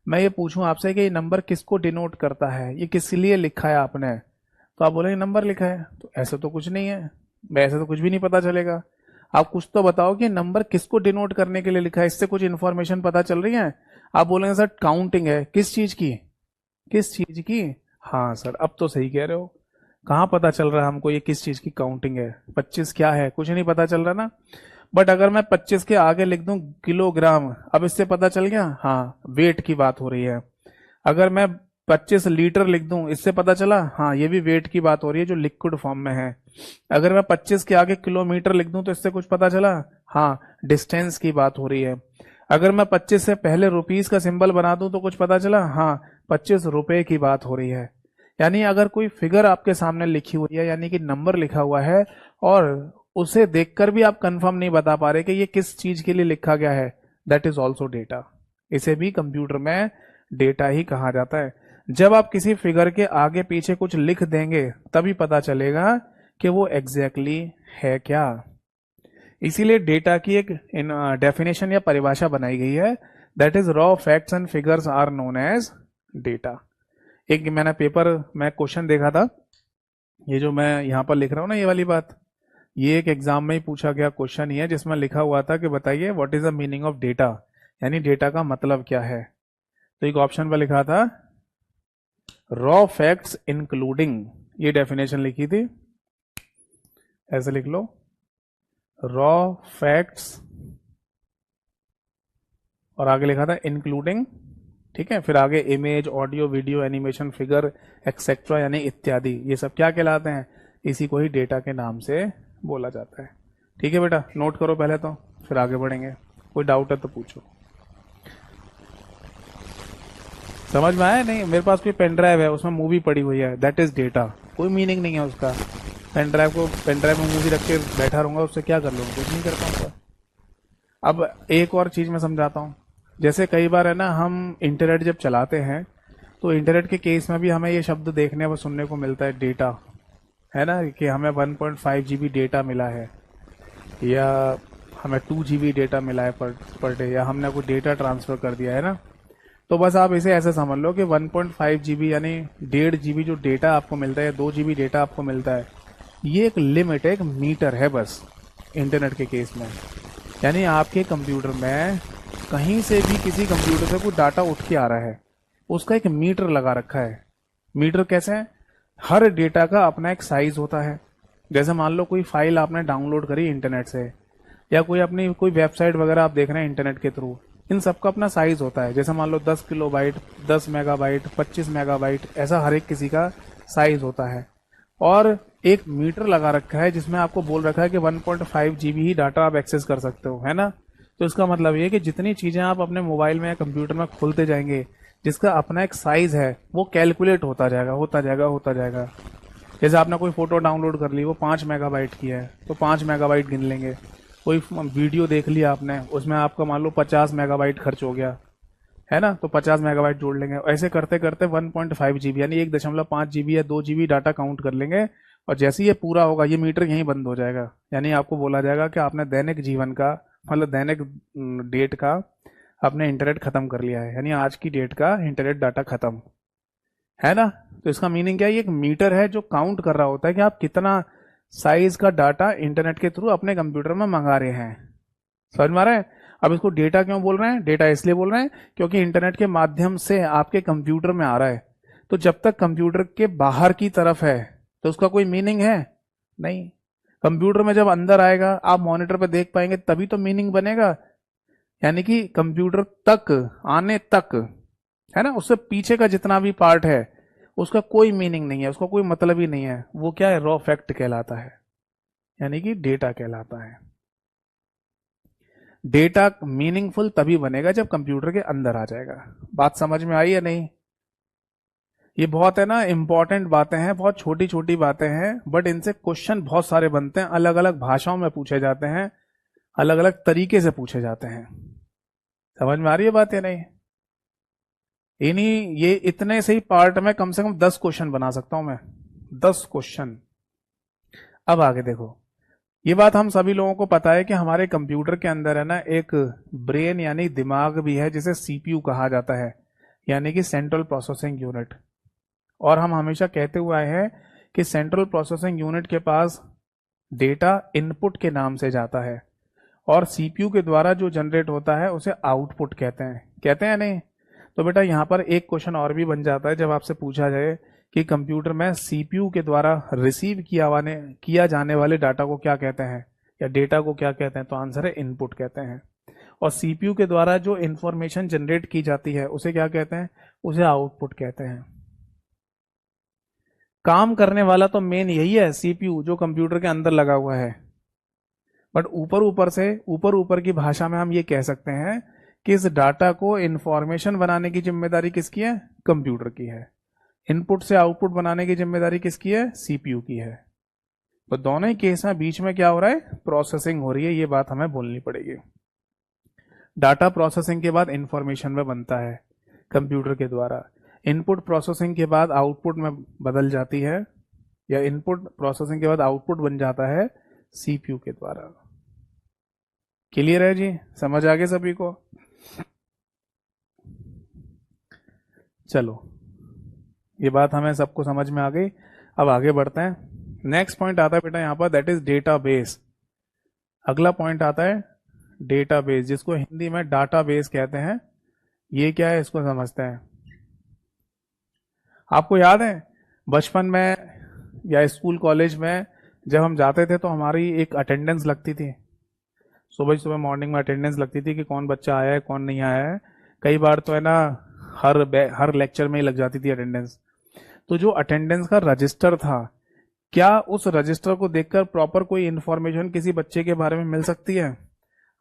मैं ये पूछूं आपसे कि ये नंबर किसको डिनोट करता है, ये किस लिए लिखा है आपने, तो आप बोलेंगे नंबर लिखा है। तो ऐसा तो कुछ नहीं है, ऐसे तो कुछ भी नहीं पता चलेगा। आप कुछ तो बताओ कि नंबर किसको डिनोट करने के लिए लिखा है, इससे कुछ इन्फॉर्मेशन पता चल रही है? आप बोलेंगे सर काउंटिंग है, किस चीज की? किस चीज की? हाँ सर अब तो सही कह रहे हो। कहाँ पता चल रहा है हमको ये किस चीज की काउंटिंग है? 25 क्या है, कुछ नहीं पता चल रहा ना। बट अगर मैं 25 के आगे लिख दूं किलोग्राम, अब इससे पता चल गया, हाँ वेट की बात हो रही है। अगर मैं 25 लीटर लिख दूं, इससे पता चला, हाँ ये भी वेट की बात हो रही है जो लिक्विड फॉर्म में है। अगर मैं 25 के आगे किलोमीटर लिख दूं, तो इससे कुछ पता चला, हाँ डिस्टेंस की बात हो रही है। अगर मैं 25 से पहले रुपीस का सिंबल बना दूं, तो कुछ पता चला, हाँ 25 रुपए की बात हो रही है। यानी अगर कोई फिगर आपके सामने लिखी हुई है, यानी कि नंबर लिखा हुआ है, और उसे देखकर भी आप कंफर्म नहीं बता पा रहे कि ये किस चीज के लिए लिखा गया है, दैट इज ऑल्सो डेटा। इसे भी कंप्यूटर में डेटा ही कहा जाता है। जब आप किसी फिगर के आगे पीछे कुछ लिख देंगे, तभी पता चलेगा कि वो एग्जैक्टली है क्या। इसीलिए डेटा की एक डेफिनेशन या परिभाषा बनाई गई है, that is raw facts and figures are known as data. एक मैंने पेपर में क्वेश्चन देखा था, ये जो मैं यहाँ पर लिख रहा हूँ ना ये वाली बात, ये एक एग्जाम में ही पूछा गया क्वेश्चन ही है, जिसमें लिखा हुआ था कि बताइए what is the meaning of data, यानी डेटा का मतलब क्या है। तो एक ऑप्शन पर लिखा था रॉ फैक्ट्स इंक्लूडिंग, ये डेफिनेशन लिखी थी, ऐसे लिख लो, रॉ फैक्ट्स, और आगे लिखा था इंक्लूडिंग, ठीक है, फिर आगे image, audio, video, animation, figure etcetera, यानी इत्यादि, ये सब क्या कहलाते हैं, इसी को ही डेटा के नाम से बोला जाता है। ठीक है बेटा, नोट करो पहले तो, फिर आगे बढ़ेंगे। कोई डाउट है तो पूछो। समझ में आया नहीं? मेरे पास कोई पेन ड्राइव है, उसमें मूवी पड़ी हुई है, दैट इज डेटा, कोई मीनिंग नहीं है उसका। पेन ड्राइव में मूवी रख के बैठा रहूंगा, उससे क्या कर लूंगा, कुछ नहीं कर पाऊंगा। अब एक और चीज मैं समझाता हूँ। जैसे कई बार है ना, हम इंटरनेट जब चलाते हैं तो इंटरनेट के केस में भी हमें ये शब्द देखने व सुनने को मिलता है, डेटा, है ना, कि हमें 1.5 GB डेटा मिला है, या हमें 2 GB डेटा मिला है पर डे, या हमने कोई डेटा ट्रांसफर कर दिया है ना। तो बस आप इसे ऐसे समझ लो कि 1.5 GB यानी 1.5 GB जो डेटा आपको मिलता है, या 2 GB डेटा आपको मिलता है, ये एक लिमिट है, एक मीटर है बस इंटरनेट के केस में। यानी आपके कंप्यूटर में कहीं से भी किसी कंप्यूटर से कोई डाटा उठ के आ रहा है, उसका एक मीटर लगा रखा है। मीटर कैसे है? हर डेटा का अपना एक साइज होता है। जैसे मान लो कोई फाइल आपने डाउनलोड करी इंटरनेट से, या कोई अपनी कोई वेबसाइट वगैरह आप देख रहे हैं इंटरनेट के थ्रू, इन सबका अपना साइज होता है। जैसे मान लो 10 किलोबाइट, 10 मेगाबाइट, 25 मेगाबाइट, ऐसा हर एक किसी का साइज होता है। और एक मीटर लगा रखा है जिसमें आपको बोल रखा है कि 1.5 GB ही डाटा आप एक्सेस कर सकते हो, है ना। तो इसका मतलब ये है कि जितनी चीजें आप अपने मोबाइल में या कंप्यूटर में खोलते जाएंगे, जिसका अपना एक साइज है, वो कैलकुलेट होता जाएगा, होता जाएगा, होता जाएगा। जैसे आपने कोई फोटो डाउनलोड कर ली, वो 5 मेगाबाइट की है, तो 5 मेगाबाइट गिन लेंगे। कोई वीडियो देख लिया आपने, उसमें आपका मान लो 50 मेगाबाइट खर्च हो गया, है ना, तो 50 मेगाबाइट जोड़ लेंगे। ऐसे करते करते 1.5 GB यानी 1.5 GB या 2 GB डाटा काउंट कर लेंगे, और जैसे ही ये पूरा होगा, ये मीटर यहीं बंद हो जाएगा। यानी आपको बोला जाएगा कि आपने दैनिक जीवन का, मतलब दैनिक डेट का आपने इंटरनेट खत्म कर लिया है, यानी आज की डेट का इंटरनेट डाटा खत्म, है ना। तो इसका मीनिंग क्या है? ये एक मीटर है जो काउंट कर रहा होता है कि आप कितना साइज का डाटा इंटरनेट के थ्रू अपने कंप्यूटर में मंगा रहे हैं। समझ में आ रहा है? अब इसको डेटा क्यों बोल रहे हैं? डेटा इसलिए बोल रहे हैं क्योंकि इंटरनेट के माध्यम से आपके कंप्यूटर में आ रहा है। तो जब तक कंप्यूटर के बाहर की तरफ है तो उसका कोई मीनिंग है नहीं। कंप्यूटर में जब अंदर आएगा, आप मॉनिटर पे देख पाएंगे, तभी तो मीनिंग बनेगा। यानी कि कंप्यूटर तक आने तक, है ना, उससे पीछे का जितना भी पार्ट है उसका कोई मीनिंग नहीं है, उसका कोई मतलब ही नहीं है। वो क्या है? रॉ फैक्ट कहलाता है, यानी कि डेटा कहलाता है। डेटा मीनिंगफुल तभी बनेगा जब कंप्यूटर के अंदर आ जाएगा। बात समझ में आई या नहीं? ये बहुत है ना इंपॉर्टेंट बातें हैं, बहुत छोटी छोटी बातें हैं, बट इनसे क्वेश्चन बहुत सारे बनते हैं, अलग अलग भाषाओं में पूछे जाते हैं, अलग अलग तरीके से पूछे जाते हैं। समझ में आ रही है बात या नहीं? इन्हीं ये इतने से ही पार्ट में कम से कम 10 क्वेश्चन बना सकता हूं मैं, 10 क्वेश्चन। अब आगे देखो, ये बात हम सभी लोगों को पता है कि हमारे कंप्यूटर के अंदर है ना एक ब्रेन यानी दिमाग भी है, जिसे सीपीयू कहा जाता है, यानी कि सेंट्रल प्रोसेसिंग यूनिट। और हम हमेशा कहते हुए आए हैं कि सेंट्रल प्रोसेसिंग यूनिट के पास डेटा इनपुट के नाम से जाता है, और सीपीयू के द्वारा जो जनरेट होता है उसे आउटपुट कहते हैं नहीं। तो बेटा यहाँ पर एक क्वेश्चन और भी बन जाता है, जब आपसे पूछा जाए कि कंप्यूटर में सीपीयू के द्वारा रिसीव किया जाने वाले डाटा को क्या कहते हैं, या डेटा को क्या कहते हैं, तो आंसर है इनपुट कहते हैं। और सीपीयू के द्वारा जो इंफॉर्मेशन जनरेट की जाती है उसे क्या कहते हैं? उसे आउटपुट कहते हैं। काम करने वाला तो मेन यही है, सीपीयू जो कंप्यूटर के अंदर लगा हुआ है। बट ऊपर ऊपर की भाषा में हम ये कह सकते हैं कि इस डाटा को इंफॉर्मेशन बनाने की जिम्मेदारी किसकी है? कंप्यूटर की है। इनपुट से आउटपुट बनाने की जिम्मेदारी किसकी है? सीपीयू की है। तो दोनों ही केस में बीच में क्या हो रहा है? प्रोसेसिंग हो रही है। ये बात हमें बोलनी पड़ेगी। डाटा प्रोसेसिंग के बाद इंफॉर्मेशन में बनता है कंप्यूटर के द्वारा, इनपुट प्रोसेसिंग के बाद आउटपुट में बदल जाती है, या इनपुट प्रोसेसिंग के बाद आउटपुट बन जाता है सीपीयू के द्वारा। क्लियर है जी? समझ आ गए सभी को? चलो ये बात हमें सबको समझ में आ गई। अब आगे बढ़ते हैं। नेक्स्ट पॉइंट आता है बेटा यहाँ पर, दैट इज डेटाबेस। अगला पॉइंट आता है डेटाबेस, जिसको हिंदी में डाटाबेस कहते हैं। ये क्या है इसको समझते हैं। आपको याद है बचपन में या स्कूल कॉलेज में जब हम जाते थे तो हमारी एक अटेंडेंस लगती थी, सुबह सुबह मॉर्निंग में अटेंडेंस लगती थी कि कौन बच्चा आया है कौन नहीं आया है। कई बार तो है ना हर लेक्चर में ही लग जाती थी अटेंडेंस। तो जो अटेंडेंस का रजिस्टर था, क्या उस रजिस्टर को देखकर प्रॉपर कोई इंफॉर्मेशन किसी बच्चे के बारे में मिल सकती है?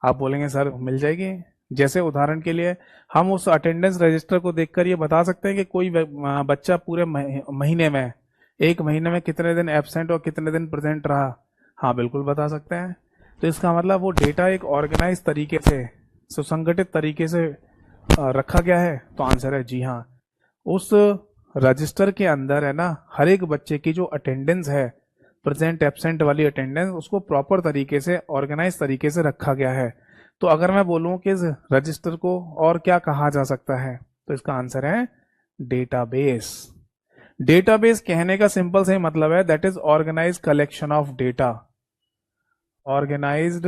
आप बोलेंगे सर मिल जाएगी। जैसे उदाहरण के लिए हम उस अटेंडेंस रजिस्टर को देखकर ये बता सकते हैं कि कोई बच्चा पूरे महीने में, एक महीने में कितने दिन एब्सेंट और कितने दिन प्रेजेंट रहा। हाँ बिल्कुल बता सकते हैं। तो इसका मतलब वो डेटा एक ऑर्गेनाइज तरीके से, सुसंगठित तरीके से रखा गया है। तो आंसर है जी हाँ। उस रजिस्टर के अंदर है ना हर एक बच्चे की जो अटेंडेंस है, प्रेजेंट एब्सेंट वाली अटेंडेंस, उसको प्रॉपर तरीके से ऑर्गेनाइज तरीके से रखा गया है। तो अगर मैं बोलूं कि इस रजिस्टर को और क्या कहा जा सकता है, तो इसका आंसर है डेटाबेस। डेटाबेस कहने का सिंपल से मतलब है that is organise collection of data, organised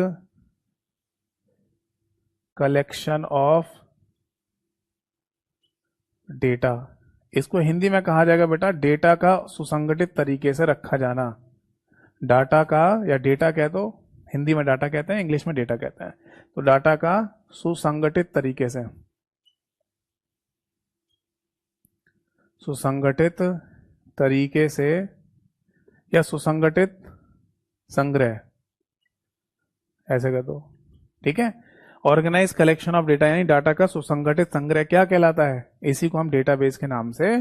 collection of data. इसको हिंदी में कहा जाएगा बेटा डेटा का सुसंगठित तरीके से रखा जाना। डाटा का, या डेटा कह दो, हिंदी में डाटा कहते हैं, इंग्लिश में डेटा कहते हैं। तो डाटा का सुसंगठित तरीके से, सुसंगठित तरीके से या सुसंगठित संग्रह, ऐसे कह दो, ठीक है। ऑर्गेनाइज कलेक्शन ऑफ डेटा यानी डाटा का सुसंगठित संग्रह क्या कहलाता है? इसी को हम डेटाबेस के नाम से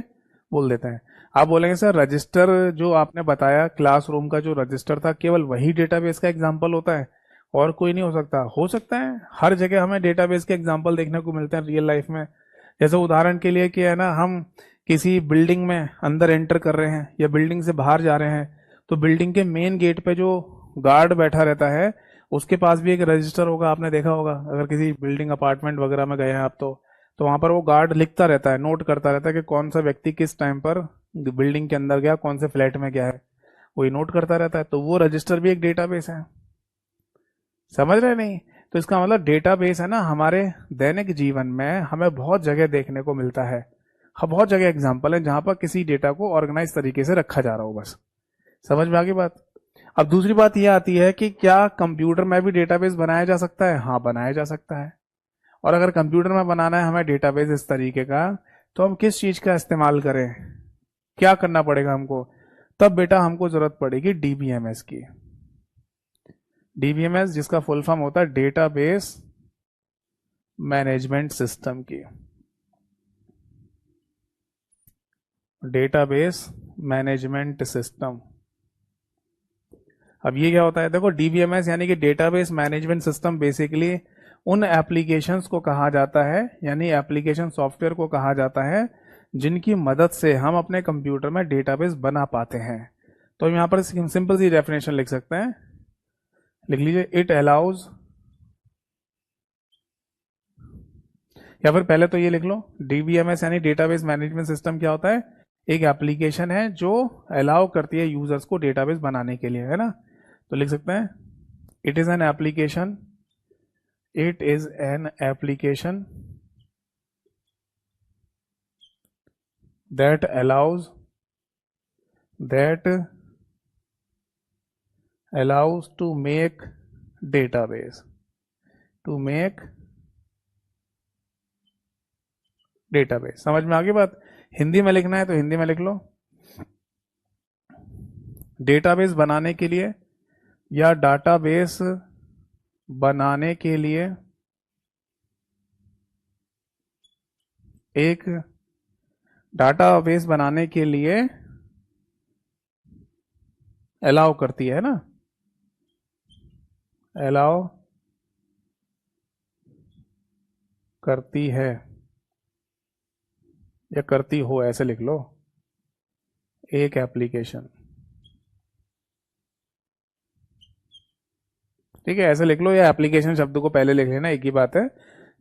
बोल देते हैं। आप बोलेंगे सर रजिस्टर जो आपने बताया क्लासरूम का जो रजिस्टर था, केवल वही डेटाबेस का एग्जांपल होता है और कोई नहीं हो सकता? हो सकता है, हर जगह हमें डेटाबेस के एग्जांपल देखने को मिलते हैं रियल लाइफ में। जैसे उदाहरण के लिए कि है ना, हम किसी बिल्डिंग में अंदर एंटर कर रहे हैं या बिल्डिंग से बाहर जा रहे हैं, तो बिल्डिंग के मेन गेट पे जो गार्ड बैठा रहता है उसके पास भी एक रजिस्टर होगा। आपने देखा होगा अगर किसी बिल्डिंग अपार्टमेंट वगैरह में गए हैं आप, तो वहां पर वो गार्ड लिखता रहता है, नोट करता रहता है कि कौन सा व्यक्ति किस टाइम पर बिल्डिंग के अंदर गया, कौन से फ्लैट में गया है, वही नोट करता रहता है। तो वो रजिस्टर भी एक डेटाबेस है। समझ रहे नहीं? तो इसका मतलब डेटाबेस है ना, हमारे दैनिक जीवन में हमें बहुत जगह देखने को मिलता है। हाँ, बहुत जगह एग्जाम्पल है जहां पर किसी डेटा को ऑर्गेनाइज तरीके से रखा जा रहा हो। बस समझ में आ गई बात। अब दूसरी बात यह आती है कि क्या कंप्यूटर में भी डेटाबेस बनाया जा सकता है? हाँ बनाया जा सकता है। और अगर कंप्यूटर में बनाना है हमें डेटाबेस इस तरीके का, तो हम किस चीज का इस्तेमाल करें, क्या करना पड़ेगा हमको? तब बेटा हमको जरूरत पड़ेगी डीबीएमएस की। डीबीएमएस जिसका फुल फॉर्म होता है डेटाबेस मैनेजमेंट सिस्टम की, डेटाबेस मैनेजमेंट सिस्टम। अब ये क्या होता है? देखो डीबीएमएस यानी कि डेटाबेस मैनेजमेंट सिस्टम बेसिकली उन एप्लीकेशंस को कहा जाता है, यानी एप्लीकेशन सॉफ्टवेयर को कहा जाता है जिनकी मदद से हम अपने कंप्यूटर में डेटाबेस बना पाते हैं। तो यहां पर सिंपल सी डेफिनेशन लिख सकते हैं, लिख लीजिए, इट अलाउज, या फिर पहले तो ये लिख लो, डीबीएमएस यानी डेटाबेस मैनेजमेंट सिस्टम क्या होता है? एक एप्लीकेशन है जो अलाउ करती है यूजर्स को डेटाबेस बनाने के लिए, है ना। तो लिख सकते हैं it is an application, it is an application that allows to make database, समझ में आ गई बात? हिंदी में लिखना है तो हिंदी में लिख लो, डेटाबेस बनाने के लिए या डाटाबेस बनाने के लिए एक डाटाबेस बनाने के लिए अलाउ करती है ना, अलाउ करती है या करती हो, ऐसे लिख लो, एक एप्लीकेशन। ठीक है, ऐसे लिख लो, या एप्लीकेशन शब्द को पहले लिख लेना, एक ही बात है।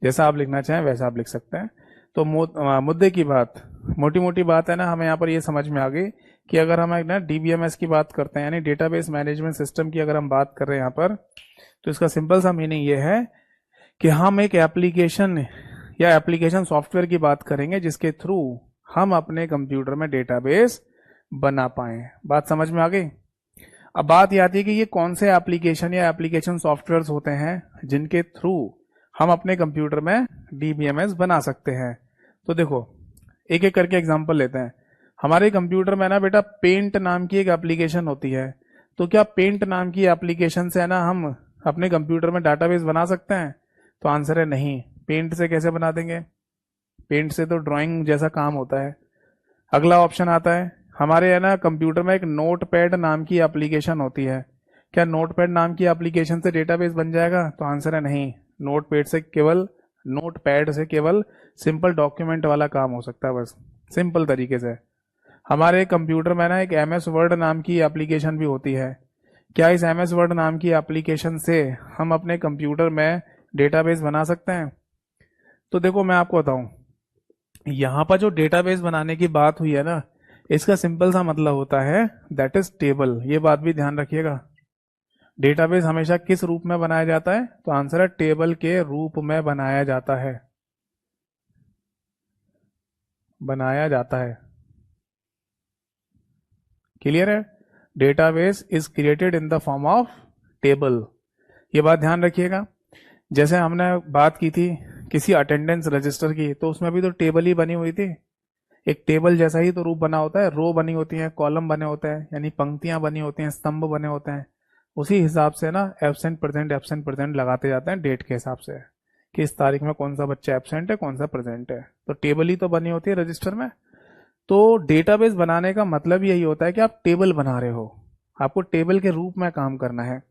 जैसा आप लिखना चाहें वैसा आप लिख सकते हैं। तो मुद्दे की बात, मोटी मोटी बात है ना, हमें यहाँ पर ये समझ में आ गई कि अगर हम एक ना डीबीएमएस की बात करते हैं, यानी डेटाबेस मैनेजमेंट सिस्टम की अगर हम बात कर रहे हैं यहाँ पर, तो इसका सिंपल सा मीनिंग ये है कि हम एक एप्लीकेशन या एप्लीकेशन सॉफ्टवेयर की बात करेंगे जिसके थ्रू हम अपने कंप्यूटर में डेटाबेस बना पाए। बात समझ में आ गई। अब बात यह आती है कि ये कौन से एप्लीकेशन या एप्लीकेशन सॉफ्टवेयर्स होते हैं जिनके थ्रू हम अपने कंप्यूटर में डीबीएमएस बना सकते हैं। तो देखो एक एक करके एग्जांपल लेते हैं। हमारे कंप्यूटर में ना बेटा पेंट नाम की एक एप्लीकेशन होती है। तो क्या पेंट नाम की एप्लीकेशन से है ना हम अपने कंप्यूटर में डाटाबेस बना सकते हैं? तो आंसर है नहीं। पेंट से कैसे बना देंगे? पेंट से तो ड्राइंग जैसा काम होता है। अगला ऑप्शन आता है, हमारे है ना कंप्यूटर में एक नोटपैड नाम की एप्लीकेशन होती है। क्या नोटपैड नाम की एप्लीकेशन से डेटाबेस बन जाएगा? तो आंसर है नहीं। नोटपैड से केवल सिंपल डॉक्यूमेंट वाला काम हो सकता है, बस सिंपल तरीके से। हमारे कंप्यूटर में ना एक एमएस वर्ड नाम की एप्लीकेशन भी होती है। क्या इस एमएस वर्ड नाम की एप्लीकेशन से हम अपने कंप्यूटर में डेटाबेस बना सकते हैं? तो देखो मैं आपको बताऊं, यहां पर जो डेटाबेस बनाने की बात हुई है ना, इसका सिंपल सा मतलब होता है दैट इज टेबल। ये बात भी ध्यान रखिएगा। डेटाबेस हमेशा किस रूप में बनाया जाता है? तो आंसर है टेबल के रूप में बनाया जाता है। बनाया जाता है। क्लियर है? Database is created in the form of table. ये बात ध्यान रखिएगा। जैसे हमने बात की थी किसी अटेंडेंस रजिस्टर की, तो उसमें भी तो टेबल ही बनी हुई थी। एक टेबल जैसा ही तो रूप बना होता है, रो बनी होती है, कॉलम बने होते हैं, यानी पंक्तियां बनी होती हैं, स्तंभ बने होते हैं। उसी हिसाब से ना एब्सेंट प्रेजेंट लगाते जाते हैं डेट के हिसाब से कि इस तारीख में कौन सा बच्चा एब्सेंट है, कौन सा प्रेजेंट है। तो टेबल ही तो बनी होती है रजिस्टर में। तो डेटाबेस बनाने का मतलब यही होता है कि आप टेबल बना रहे हो, आपको टेबल के रूप में काम करना है।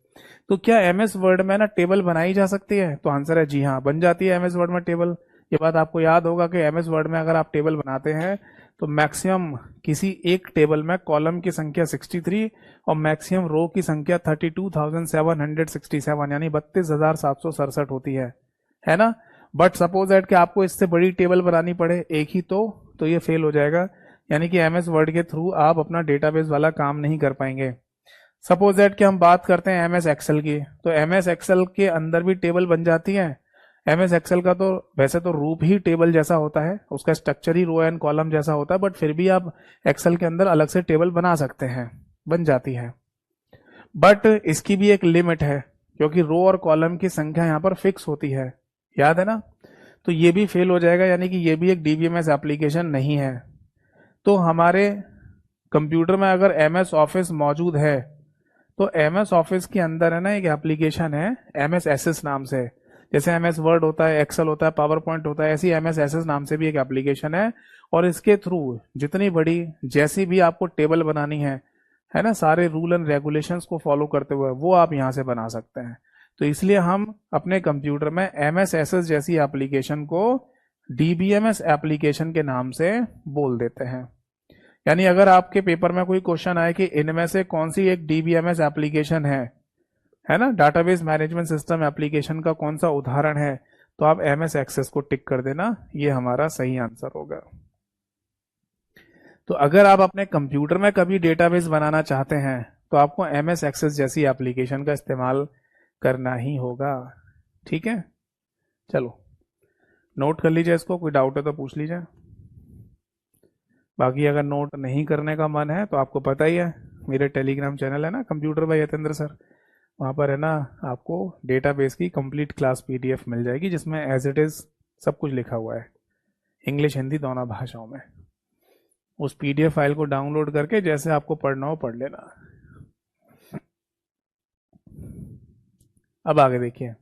तो क्या एमएस वर्ड में ना टेबल बनाई जा सकती है? तो आंसर है जी हाँ, बन जाती है एमएस वर्ड में टेबल। ये बात आपको याद होगा कि एमएस वर्ड में अगर आप टेबल बनाते हैं तो मैक्सिमम किसी एक टेबल में कॉलम की संख्या 63 और मैक्सिमम रो की संख्या 32,767 यानी 32,767 होती है ना। बट सपोज दैट कि आपको इससे बड़ी टेबल बनानी पड़े एक ही, तो ये फेल हो जाएगा, यानी कि एमएस वर्ड के थ्रू आप अपना डेटाबेस वाला काम नहीं कर पाएंगे। सपोज दैट कि हम बात करते हैं एमएस एक्सेल की, तो एमएस एक्सेल के अंदर भी टेबल बन जाती है। एमएस एक्सेल का तो वैसे तो रूप ही टेबल जैसा होता है, उसका स्ट्रक्चर ही रो एंड कॉलम जैसा होता है, बट फिर भी आप एक्सेल के अंदर अलग से टेबल बना सकते हैं, बन जाती है। बट इसकी भी एक लिमिट है, क्योंकि रो और कॉलम की संख्या यहाँ पर फिक्स होती है, याद है ना। तो ये भी फेल हो जाएगा, यानी कि ये भी एक डीबीएमएस एप्लीकेशन नहीं है। तो हमारे कंप्यूटर में अगर एमएस ऑफिस मौजूद है, तो एमएस ऑफिस के अंदर है ना एक एप्लीकेशन है एमएस एसेस नाम से। जैसे एमएस वर्ड होता है, एक्सेल होता है, पावर पॉइंट होता है, ऐसी एमएस एसेस नाम से भी एक एप्लीकेशन है। और इसके थ्रू जितनी बड़ी जैसी भी आपको टेबल बनानी है ना, सारे रूल एंड रेगुलेशंस को फॉलो करते हुए वो आप यहां से बना सकते हैं। तो इसलिए हम अपने कंप्यूटर में एमएस एसेस जैसी एप्लीकेशन को डीबीएमएस एप्लीकेशन के नाम से बोल देते हैं। यानी अगर आपके पेपर में कोई क्वेश्चन आए कि इनमें से कौन सी एक डीबीएमएस एप्लीकेशन है ना, डाटाबेस मैनेजमेंट सिस्टम एप्लीकेशन का कौन सा उदाहरण है, तो आप एमएस एक्सेस को टिक कर देना, ये हमारा सही आंसर होगा। तो अगर आप अपने कंप्यूटर में कभी डेटाबेस बनाना चाहते हैं तो आपको एमएस एक्सेस जैसी एप्लीकेशन का इस्तेमाल करना ही होगा। ठीक है, चलो नोट कर लीजिए इसको, कोई डाउट है तो पूछ लीजिए। बाकी अगर नोट नहीं करने का मन है तो आपको पता ही है, मेरे टेलीग्राम चैनल है ना कंप्यूटर बाय यतेंद्र सर, वहाँ पर है ना आपको डेटाबेस की कंप्लीट क्लास पीडीएफ मिल जाएगी, जिसमें एज इट इज़ सब कुछ लिखा हुआ है, इंग्लिश हिंदी दोनों भाषाओं में। उस पीडीएफ फाइल को डाउनलोड करके जैसे आपको पढ़ना हो पढ़ लेना। अब आगे देखिए,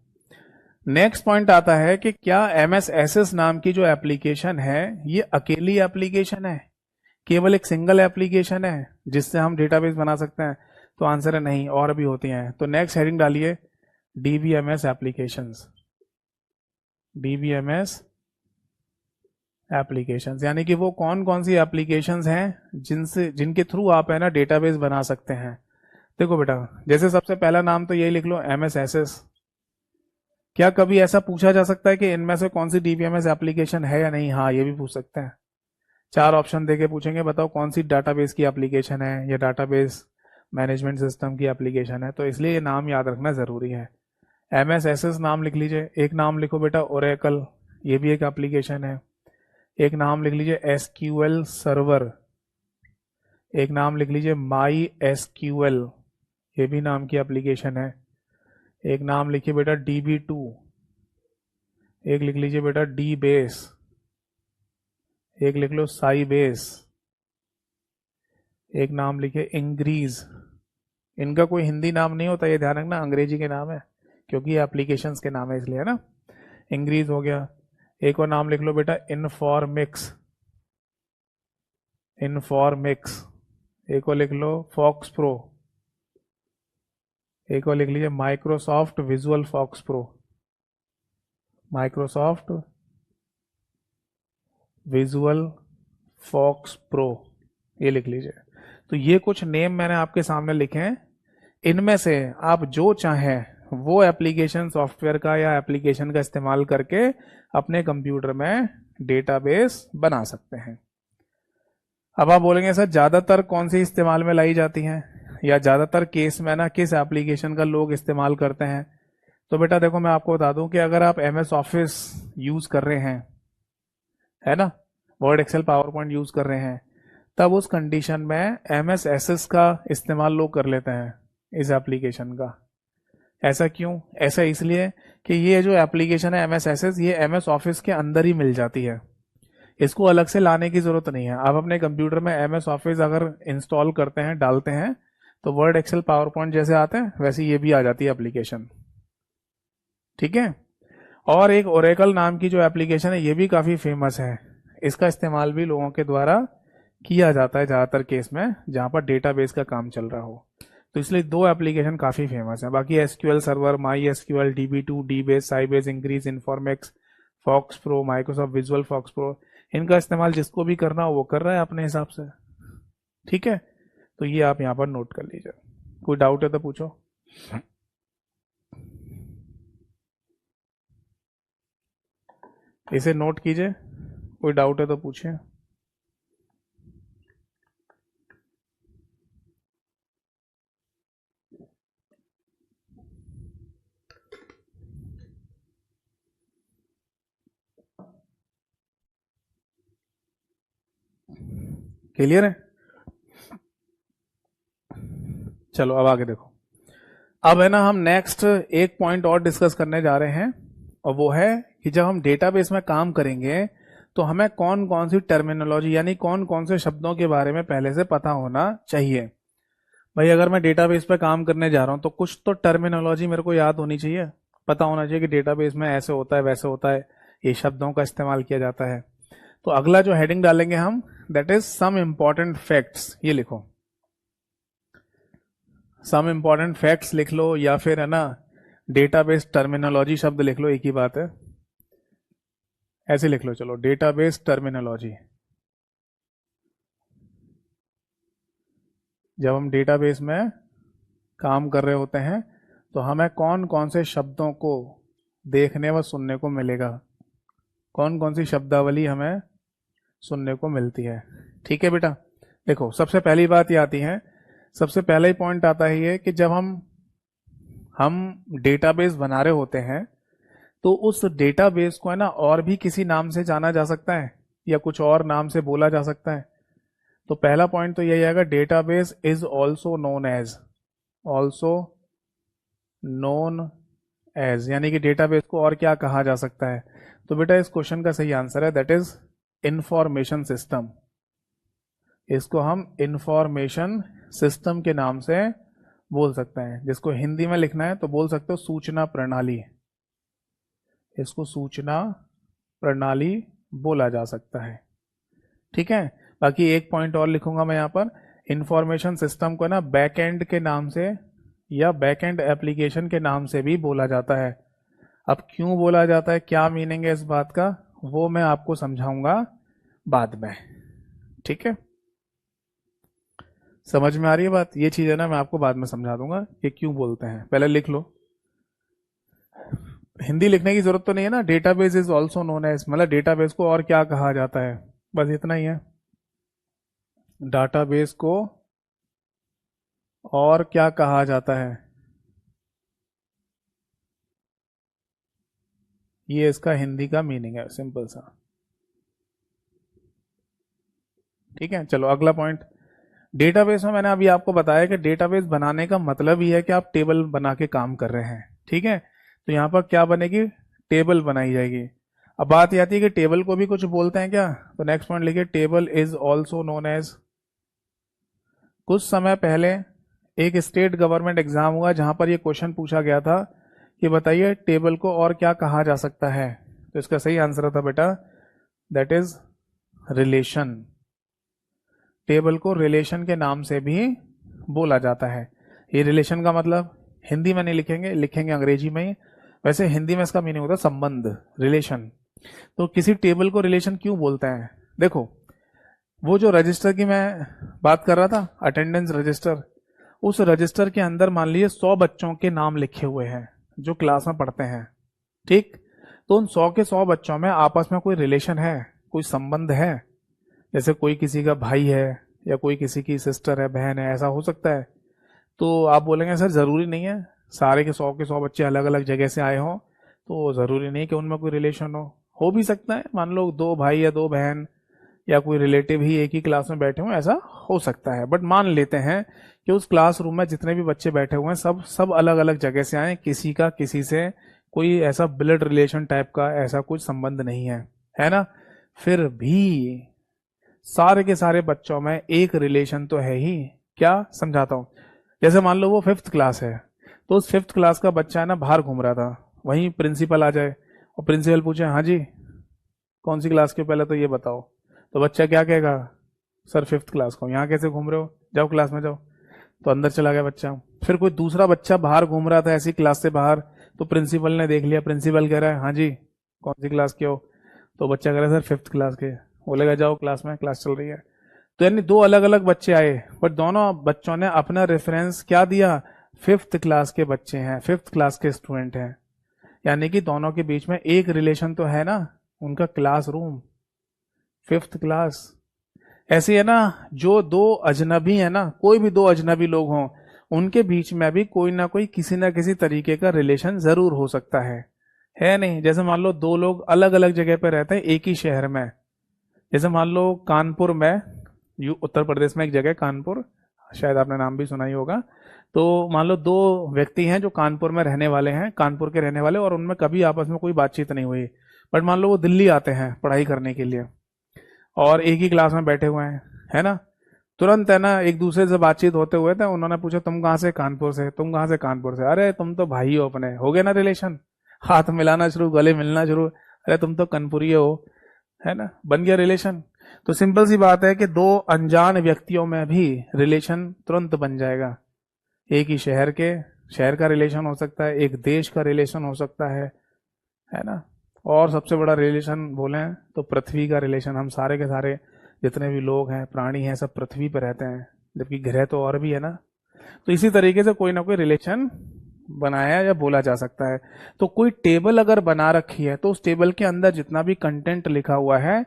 नेक्स्ट पॉइंट आता है कि क्या एमएस एसेस नाम की जो एप्लीकेशन है ये अकेली एप्लीकेशन है, केवल एक सिंगल एप्लीकेशन है जिससे हम डेटाबेस बना सकते हैं? तो आंसर है नहीं, और भी होती हैं। तो नेक्स्ट हेडिंग डालिए डीबीएमएस एप्लीकेशंस। डीबीएमएस एप्लीकेशंस यानी कि वो कौन कौन सी एप्लीकेशंस हैं जिनके थ्रू आप है ना डेटाबेस बना सकते हैं। देखो बेटा, जैसे सबसे पहला नाम तो यही लिख लो, एमएस एसेस। क्या कभी ऐसा पूछा जा सकता है कि इनमें से कौन सी डीबीएमएस एप्लीकेशन है या नहीं? हाँ, ये भी पूछ सकते हैं। 4 ऑप्शन देके पूछेंगे बताओ कौन सी डाटाबेस की एप्लीकेशन है या डाटाबेस मैनेजमेंट सिस्टम की एप्लीकेशन है, तो इसलिए ये नाम याद रखना ज़रूरी है। MSSS नाम लिख लीजिए, एक नाम लिखो बेटा ओरेकल, ये भी एक एप्लीकेशन है। एक नाम लिख लीजिए SQL सर्वर, एक नाम लिख लीजिए माई SQL, ये भी नाम की एप्लीकेशन है। एक नाम लिखिए बेटा DB2, एक लिख लीजिए बेटा DBase, एक लिख लो साइबेस, एक नाम लिखिए इंग्रीज। इनका कोई हिंदी नाम नहीं होता, ये ध्यान रखना, अंग्रेजी के नाम है क्योंकि ये एप्लीकेशंस के नाम है इसलिए, है ना। इंग्रीज हो गया। एक और नाम लिख लो बेटा इनफॉर्मिक्स, इनफॉर्मिक्स। एक और लिख लो फॉक्स प्रो, एक और लिख लीजिए Microsoft Visual FoxPro, Microsoft Visual FoxPro, ये लिख लीजिए। तो ये कुछ नेम मैंने आपके सामने लिखे हैं, इनमें से आप जो चाहें वो एप्लीकेशन सॉफ्टवेयर का या एप्लीकेशन का इस्तेमाल करके अपने कंप्यूटर में डेटाबेस बना सकते हैं। अब आप बोलेंगे सर ज़्यादातर कौन सी इस्तेमाल में लाई जाती हैं या ज़्यादातर केस में ना किस एप्लीकेशन का लोग इस्तेमाल करते हैं, तो बेटा देखो मैं आपको बता दूं कि अगर आप MS ऑफिस यूज़ कर रहे हैं, है ना, Word Excel PowerPoint use कर रहे हैं, तब उस कंडीशन में MSSS का इस्तेमाल लोग कर लेते हैं इस एप्लीकेशन का। ऐसा क्यों? ऐसा इसलिए कि ये जो एप्लीकेशन है MSSS, ये MS ऑफिस के अंदर ही मिल जाती है, इसको अलग से लाने की ज़रूरत नहीं है। आप अपने कंप्यूटर में MS ऑफिस अगर इंस्टॉल करते हैं, डालते हैं, तो वर्ड एक्सेल पावर पॉइंट जैसे आते हैं वैसे ये भी आ जाती है एप्लीकेशन, ठीक है। और एक ओरेकल नाम की जो एप्लीकेशन है ये भी काफ़ी फेमस है, इसका इस्तेमाल भी लोगों के द्वारा किया जाता है ज़्यादातर केस में जहाँ पर डेटाबेस का काम चल रहा हो। तो इसलिए 2 एप्लीकेशन काफ़ी फेमस है। बाकी SQL server, My SQL, DB2, DBase, Sybase, Ingres, Informix, FoxPro, Microsoft Visual FoxPro, इनका इस्तेमाल जिसको भी करना हो वो कर रहा है अपने हिसाब से, ठीक है। तो ये आप यहाँ पर नोट कर लीजिए। कोई डाउट है तो पूछो। इसे नोट कीजिए, कोई डाउट है तो पूछिए। क्लियर है? चलो अब आगे देखो। अब है ना हम नेक्स्ट एक पॉइंट और डिस्कस करने जा रहे हैं, और वो है कि जब हम डेटाबेस में काम करेंगे तो हमें कौन कौन सी टर्मिनोलॉजी यानी कौन कौन से शब्दों के बारे में पहले से पता होना चाहिए। भाई अगर मैं डेटाबेस पे काम करने जा रहा हूं तो कुछ तो टर्मिनोलॉजी मेरे को याद होनी चाहिए, पता होना चाहिए कि डेटाबेस में ऐसे होता है, वैसे होता है, ये शब्दों का इस्तेमाल किया जाता है। तो अगला जो हेडिंग डालेंगे हम, that is some important facts. ये लिखो, सम इंपॉर्टेंट फैक्ट्स लिख लो, या फिर है ना डेटाबेस टर्मिनोलॉजी शब्द लिख लो, एक ही बात है, ऐसे लिख लो। चलो डेटाबेस टर्मिनोलॉजी। जब हम डेटाबेस में काम कर रहे होते हैं तो हमें कौन कौन से शब्दों को देखने व सुनने को मिलेगा, कौन कौन सी शब्दावली हमें सुनने को मिलती है, ठीक है बेटा। देखो सबसे पहली बात ये आती है, सबसे पहला ही पॉइंट आता है ये कि जब हम डेटाबेस बना रहे होते हैं तो उस डेटाबेस को है ना और भी किसी नाम से जाना जा सकता है या कुछ और नाम से बोला जा सकता है। तो पहला पॉइंट तो यही आएगा, database is also known as, also known as, यानी कि डेटाबेस को और क्या कहा जा सकता है। तो बेटा इस क्वेश्चन का सही आंसर है दैट इज इंफॉर्मेशन सिस्टम। इसको हम इंफॉर्मेशन सिस्टम के नाम से बोल सकते हैं। जिसको हिंदी में लिखना है तो बोल सकते हो सूचना प्रणाली, इसको सूचना प्रणाली बोला जा सकता है, ठीक है। बाकी एक पॉइंट और लिखूंगा मैं यहाँ पर, इंफॉर्मेशन सिस्टम को ना बैक एंड के नाम से या बैक एंड एप्लीकेशन के नाम से भी बोला जाता है। अब क्यों बोला जाता है, क्या मीनिंग है इस बात का, वो मैं आपको समझाऊंगा बाद में, ठीक है। समझ में आ रही है बात? ये चीज़ है ना मैं आपको बाद में समझा दूंगा कि क्यों बोलते हैं, पहले लिख लो। हिंदी लिखने की जरूरत तो नहीं है ना, database is also known as, मतलब डेटाबेस को और क्या कहा जाता है, बस इतना ही है। डाटाबेस को और क्या कहा जाता है? ये इसका हिंदी का मीनिंग है, सिंपल सा। ठीक है, चलो अगला पॉइंट। डेटाबेस में मैंने अभी आपको बताया कि डेटाबेस बनाने का मतलब ही है कि आप टेबल बना के काम कर रहे हैं। ठीक है, तो यहाँ पर क्या बनेगी? टेबल बनाई जाएगी। अब बात यह आती है कि टेबल को भी कुछ बोलते हैं क्या? तो नेक्स्ट पॉइंट लिखिए, table is also known as. कुछ समय पहले एक स्टेट गवर्नमेंट एग्जाम हुआ जहां पर यह क्वेश्चन पूछा गया था कि बताइए टेबल को और क्या कहा जा सकता है। तो इसका सही आंसर था बेटा, दैट इज रिलेशन। टेबल को रिलेशन के नाम से भी बोला जाता है। ये रिलेशन का मतलब हिंदी में नहीं लिखेंगे, लिखेंगे अंग्रेजी में ही। वैसे हिंदी में इसका मीनिंग होता है संबंध, रिलेशन। तो किसी टेबल को रिलेशन क्यों बोलते हैं? देखो, वो जो रजिस्टर की मैं बात कर रहा था, अटेंडेंस रजिस्टर, उस रजिस्टर के अंदर मान लीजिए 100 बच्चों के नाम लिखे हुए हैं जो क्लास में पढ़ते हैं। ठीक, तो उन 100 के 100 बच्चों में आपस में कोई रिलेशन है, कोई संबंध है? जैसे कोई किसी का भाई है या कोई किसी की सिस्टर है, बहन है, ऐसा हो सकता है। तो आप बोलेंगे सर जरूरी नहीं है, सारे के 100 बच्चे अलग अलग जगह से आए हों तो जरूरी नहीं कि उनमें कोई रिलेशन हो भी सकता है। मान लो 2 भाई या 2 बहन या कोई रिलेटिव ही एक ही क्लास में बैठे हों, ऐसा हो सकता है। बट मान लेते हैं कि उस क्लासरूम में जितने भी बच्चे बैठे हुए हैं सब सब अलग अलग जगह से आए, किसी का किसी से कोई ऐसा ब्लड रिलेशन टाइप का ऐसा कुछ संबंध नहीं है ना? फिर भी सारे के सारे बच्चों में एक रिलेशन तो है ही। क्या, समझाता हूं। जैसे मान लो वो 5th क्लास है, तो उस 5th क्लास का बच्चा है ना बाहर घूम रहा था, वहीं प्रिंसिपल आ जाए और प्रिंसिपल पूछे हाँ जी कौन सी क्लास के, पहले तो ये बताओ। तो बच्चा क्या कहेगा? सर 5th क्लास का हूं, यहाँ कैसे घूम रहे हो, जाओ क्लास में जाओ। तो अंदर चला गया बच्चा। फिर कोई दूसरा बच्चा बाहर घूम रहा था ऐसी क्लास से बाहर, तो प्रिंसिपल ने देख लिया, प्रिंसिपल कह रहा है हाँ जी कौन सी क्लास के हो? तो बच्चा कह रहा है सर 5th क्लास के। बोलेगा जाओ क्लास में, क्लास चल रही है। तो यानी 2 अलग अलग बच्चे आए, पर दोनों बच्चों ने अपना रेफरेंस क्या दिया? 5th क्लास के बच्चे हैं, 5th क्लास के स्टूडेंट हैं। यानी कि दोनों के बीच में एक रिलेशन तो है ना, उनका क्लासरूम, 5th क्लास। ऐसे है ना, जो 2 अजनबी है ना, कोई भी 2 अजनबी लोग हों, उनके बीच में भी कोई ना कोई किसी ना किसी तरीके का रिलेशन जरूर हो सकता है नहीं? जैसे मान लो 2 लोग अलग अलग जगह पे रहते हैं एक ही शहर में। जैसे मान लो कानपुर में, उत्तर प्रदेश में एक जगह कानपुर, शायद आपने नाम भी सुना ही होगा। तो मान लो 2 व्यक्ति हैं जो कानपुर में रहने वाले हैं, कानपुर के रहने वाले, और उनमें कभी आपस में कोई बातचीत नहीं हुई। बट मान लो वो दिल्ली आते हैं पढ़ाई करने के लिए और एक ही क्लास में बैठे हुए हैं, है ना? तुरंत है ना एक दूसरे से बातचीत होते हुए थे, उन्होंने पूछा तुम कहाँ से? कानपुर से। तुम कहाँ से? कानपुर से। अरे तुम तो भाई हो अपने, हो गए ना रिलेशन, हाथ मिलाना शुरू, गले मिलना शुरू। अरे तुम तो कानपुरी हो, है ना? बन गया रिलेशन। तो सिंपल सी बात है कि 2 अनजान व्यक्तियों में भी रिलेशन तुरंत बन जाएगा। एक ही शहर का रिलेशन हो सकता है, एक देश का रिलेशन हो सकता है ना? और सबसे बड़ा रिलेशन बोले तो पृथ्वी का रिलेशन। हम सारे के सारे जितने भी लोग हैं, प्राणी हैं, सब पृथ्वी पर रहते हैं, जबकि ग्रह तो और भी है ना। तो इसी तरीके से कोई ना कोई रिलेशन बनाया या बोला जा सकता है। तो कोई टेबल अगर बना रखी है तो उस टेबल के अंदर जितना भी कंटेंट लिखा हुआ है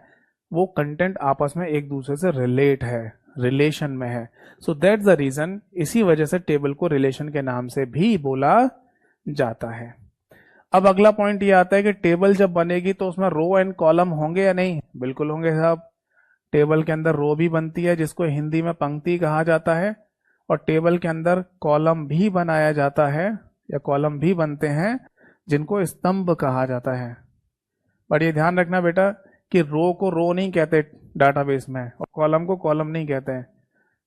वो कंटेंट आपस में एक दूसरे से रिलेट है, रिलेशन में है। सो दैट्स द रीजन, इसी वजह से टेबल को रिलेशन के नाम से भी बोला जाता है। अब अगला पॉइंट ये आता है कि टेबल जब बनेगी तो उसमें रो एंड कॉलम होंगे या नहीं? बिल्कुल होंगे साहब। टेबल के अंदर रो भी बनती है जिसको हिंदी में पंक्ति कहा जाता है, और टेबल के अंदर कॉलम भी बनाया जाता है या कॉलम भी बनते हैं जिनको स्तंभ कहा जाता है। बट ये ध्यान रखना बेटा कि रो को रो नहीं कहते डाटाबेस में, और कॉलम को कॉलम नहीं कहते हैं।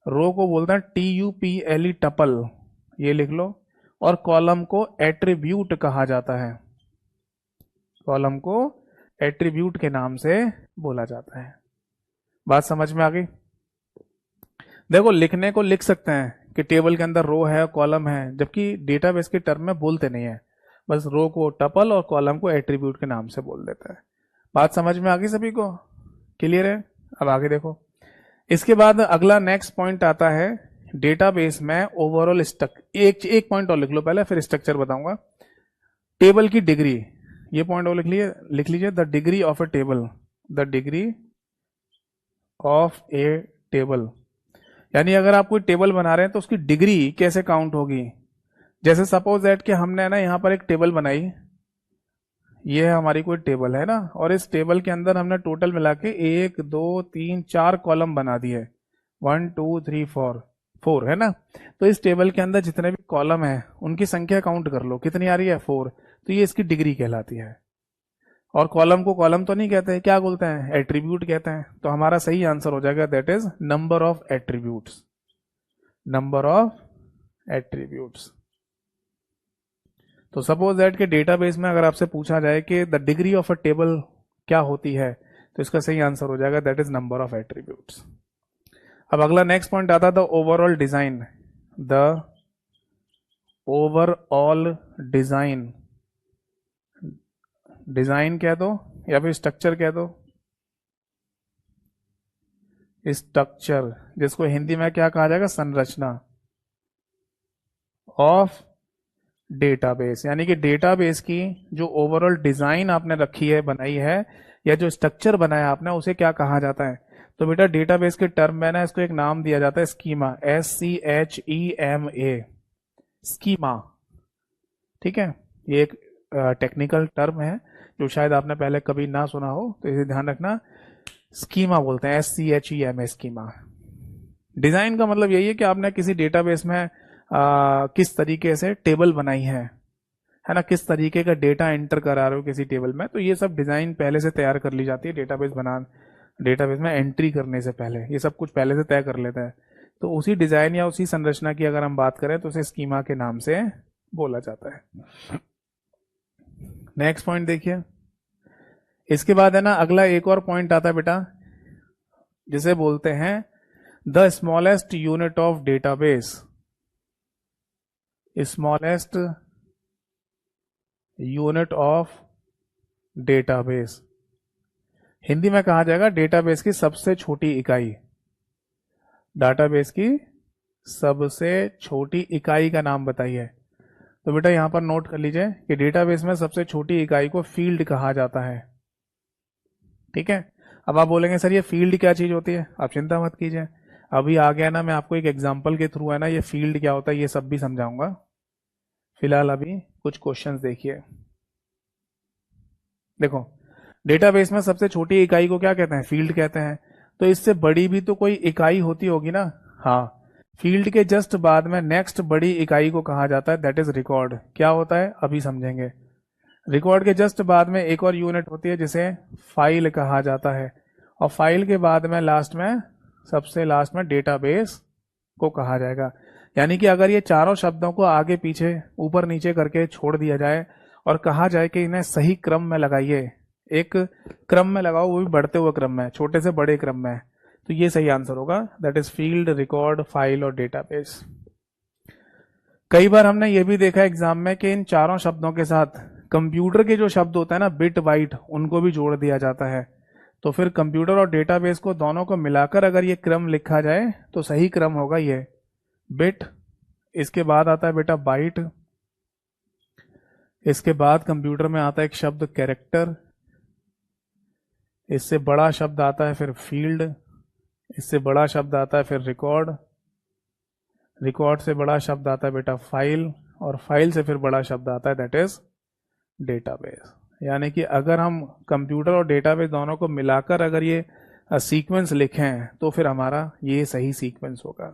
रो को बोलते हैं TUPLE, टपल, ये लिख लो। और कॉलम को एट्रीब्यूट कहा जाता है, कॉलम को एट्रीब्यूट के नाम से बोला जाता है। बात समझ में आ गई? देखो, लिखने को लिख सकते हैं कि टेबल के अंदर रो है कॉलम है, जबकि डेटाबेस के टर्म में बोलते नहीं है, बस रो को टपल और कॉलम को एट्रीब्यूट के नाम से बोल देता है। बात समझ में आ गई सभी को? क्लियर है? अब आगे देखो, इसके बाद अगला नेक्स्ट पॉइंट आता है डेटाबेस में ओवरऑल एक पॉइंट और लिख लो पहले, फिर स्ट्रक्चर बताऊंगा। टेबल की डिग्री, ये पॉइंट और लिख लीजिए। The degree of A table, the degree of A table यानी अगर आप कोई टेबल बना रहे हैं तो उसकी डिग्री कैसे काउंट होगी। जैसे सपोज दैट कि हमने ना यहाँ पर एक टेबल बनाई, ये है हमारी कोई टेबल है ना, और इस टेबल के अंदर हमने टोटल मिला के 1 2 3 4 कॉलम बना दिए, 1 2 3 4 है ना। तो इस टेबल के अंदर जितने भी कॉलम है उनकी संख्या काउंट कर लो, कितनी आ रही है 4। तो ये इसकी डिग्री कहलाती है। और कॉलम को कॉलम तो नहीं कहते हैं, क्या बोलते हैं, एट्रीब्यूट कहते हैं। तो हमारा सही आंसर हो जाएगा that is number of attributes, number of attributes. तो सपोज दैट के डेटाबेस में अगर आपसे पूछा जाए कि the degree of a table क्या होती है, तो इसका सही आंसर हो जाएगा that is number of attributes. अब अगला नेक्स्ट पॉइंट आता है the overall design, the overall design, design कह दो या फिर स्ट्रक्चर कह दो, स्ट्रक्चर, जिसको हिंदी में क्या कहा जाएगा, संरचना ऑफ डेटाबेस। यानी कि डेटाबेस की जो ओवरऑल डिजाइन आपने रखी है, बनाई है, या जो स्ट्रक्चर बनाया आपने, उसे क्या कहा जाता है। तो बेटा डेटाबेस के टर्म में ना इसको एक नाम दिया जाता है स्कीमा, SCHEMA, स्कीमा। ठीक है, ये एक टेक्निकल टर्म है जो शायद आपने पहले कभी ना सुना हो, तो इसे ध्यान रखना, स्कीमा बोलते हैं, SCHEMA, स्कीमा। डिजाइन का मतलब यही है कि आपने किसी डेटाबेस में किस तरीके से टेबल बनाई है ना, किस तरीके का डेटा एंटर करा रहे हो किसी टेबल में, तो ये सब डिजाइन पहले से तैयार कर ली जाती है डेटाबेस में एंट्री करने से पहले, ये सब कुछ पहले से तय कर लेता है। तो उसी डिजाइन या उसी संरचना की अगर हम बात करें तो उसे स्कीमा के नाम से बोला जाता है। नेक्स्ट पॉइंट देखिए, इसके बाद है ना अगला एक और पॉइंट आता है बेटा, जिसे बोलते हैं the smallest unit of database, smallest unit of database. Hindi में कहा जाएगा डेटाबेस की सबसे छोटी इकाई, डाटाबेस की सबसे छोटी इकाई का नाम बताइए। तो बेटा यहां पर नोट कर लीजिए कि डेटाबेस में सबसे छोटी इकाई को फील्ड कहा जाता है। ठीक है, अब आप बोलेंगे सर ये फील्ड क्या चीज होती है, आप चिंता मत कीजिए, अभी आ गया ना, मैं आपको एक एग्जांपल के थ्रू है ना ये फील्ड क्या होता है ये सब भी समझाऊंगा। फिलहाल अभी कुछ क्वेश्चंस देखिए। देखो डेटाबेस में सबसे छोटी इकाई को क्या कहते हैं, फील्ड कहते हैं। तो इससे बड़ी भी तो कोई इकाई होती होगी ना, हाँ, फील्ड के जस्ट बाद में नेक्स्ट बड़ी इकाई को कहा जाता है दैट इज रिकॉर्ड। क्या होता है अभी समझेंगे। रिकॉर्ड के जस्ट बाद में एक और यूनिट होती है जिसे फाइल कहा जाता है, और फाइल के बाद में लास्ट में, सबसे लास्ट में डेटाबेस को कहा जाएगा। यानी कि अगर ये चारों शब्दों को आगे पीछे ऊपर नीचे करके छोड़ दिया जाए और कहा जाए कि इन्हें सही क्रम में लगाइए, एक क्रम में लगाओ, वो भी बढ़ते हुए क्रम में, छोटे से बड़े क्रम में, तो ये सही आंसर होगा that is field, record, file और डेटाबेस। कई बार हमने ये भी देखा एग्जाम में कि इन चारों शब्दों के साथ कंप्यूटर के जो शब्द होता है ना, बिट बाइट, उनको भी जोड़ दिया जाता है। तो फिर कंप्यूटर और डेटाबेस को दोनों को मिलाकर अगर ये क्रम लिखा जाए तो सही क्रम होगा ये बिट, इसके बाद आता है बेटा बाइट, इसके बाद कंप्यूटर में आता है एक शब्द कैरेक्टर, इससे बड़ा शब्द आता है फिर फील्ड, इससे बड़ा शब्द आता है फिर रिकॉर्ड, रिकॉर्ड से बड़ा शब्द आता है बेटा फाइल, और फाइल से फिर बड़ा शब्द आता है दैट इज डेटाबेस। यानी कि अगर हम कंप्यूटर और डेटाबेस दोनों को मिलाकर अगर ये सीक्वेंस लिखें तो फिर हमारा ये सही सीक्वेंस होगा।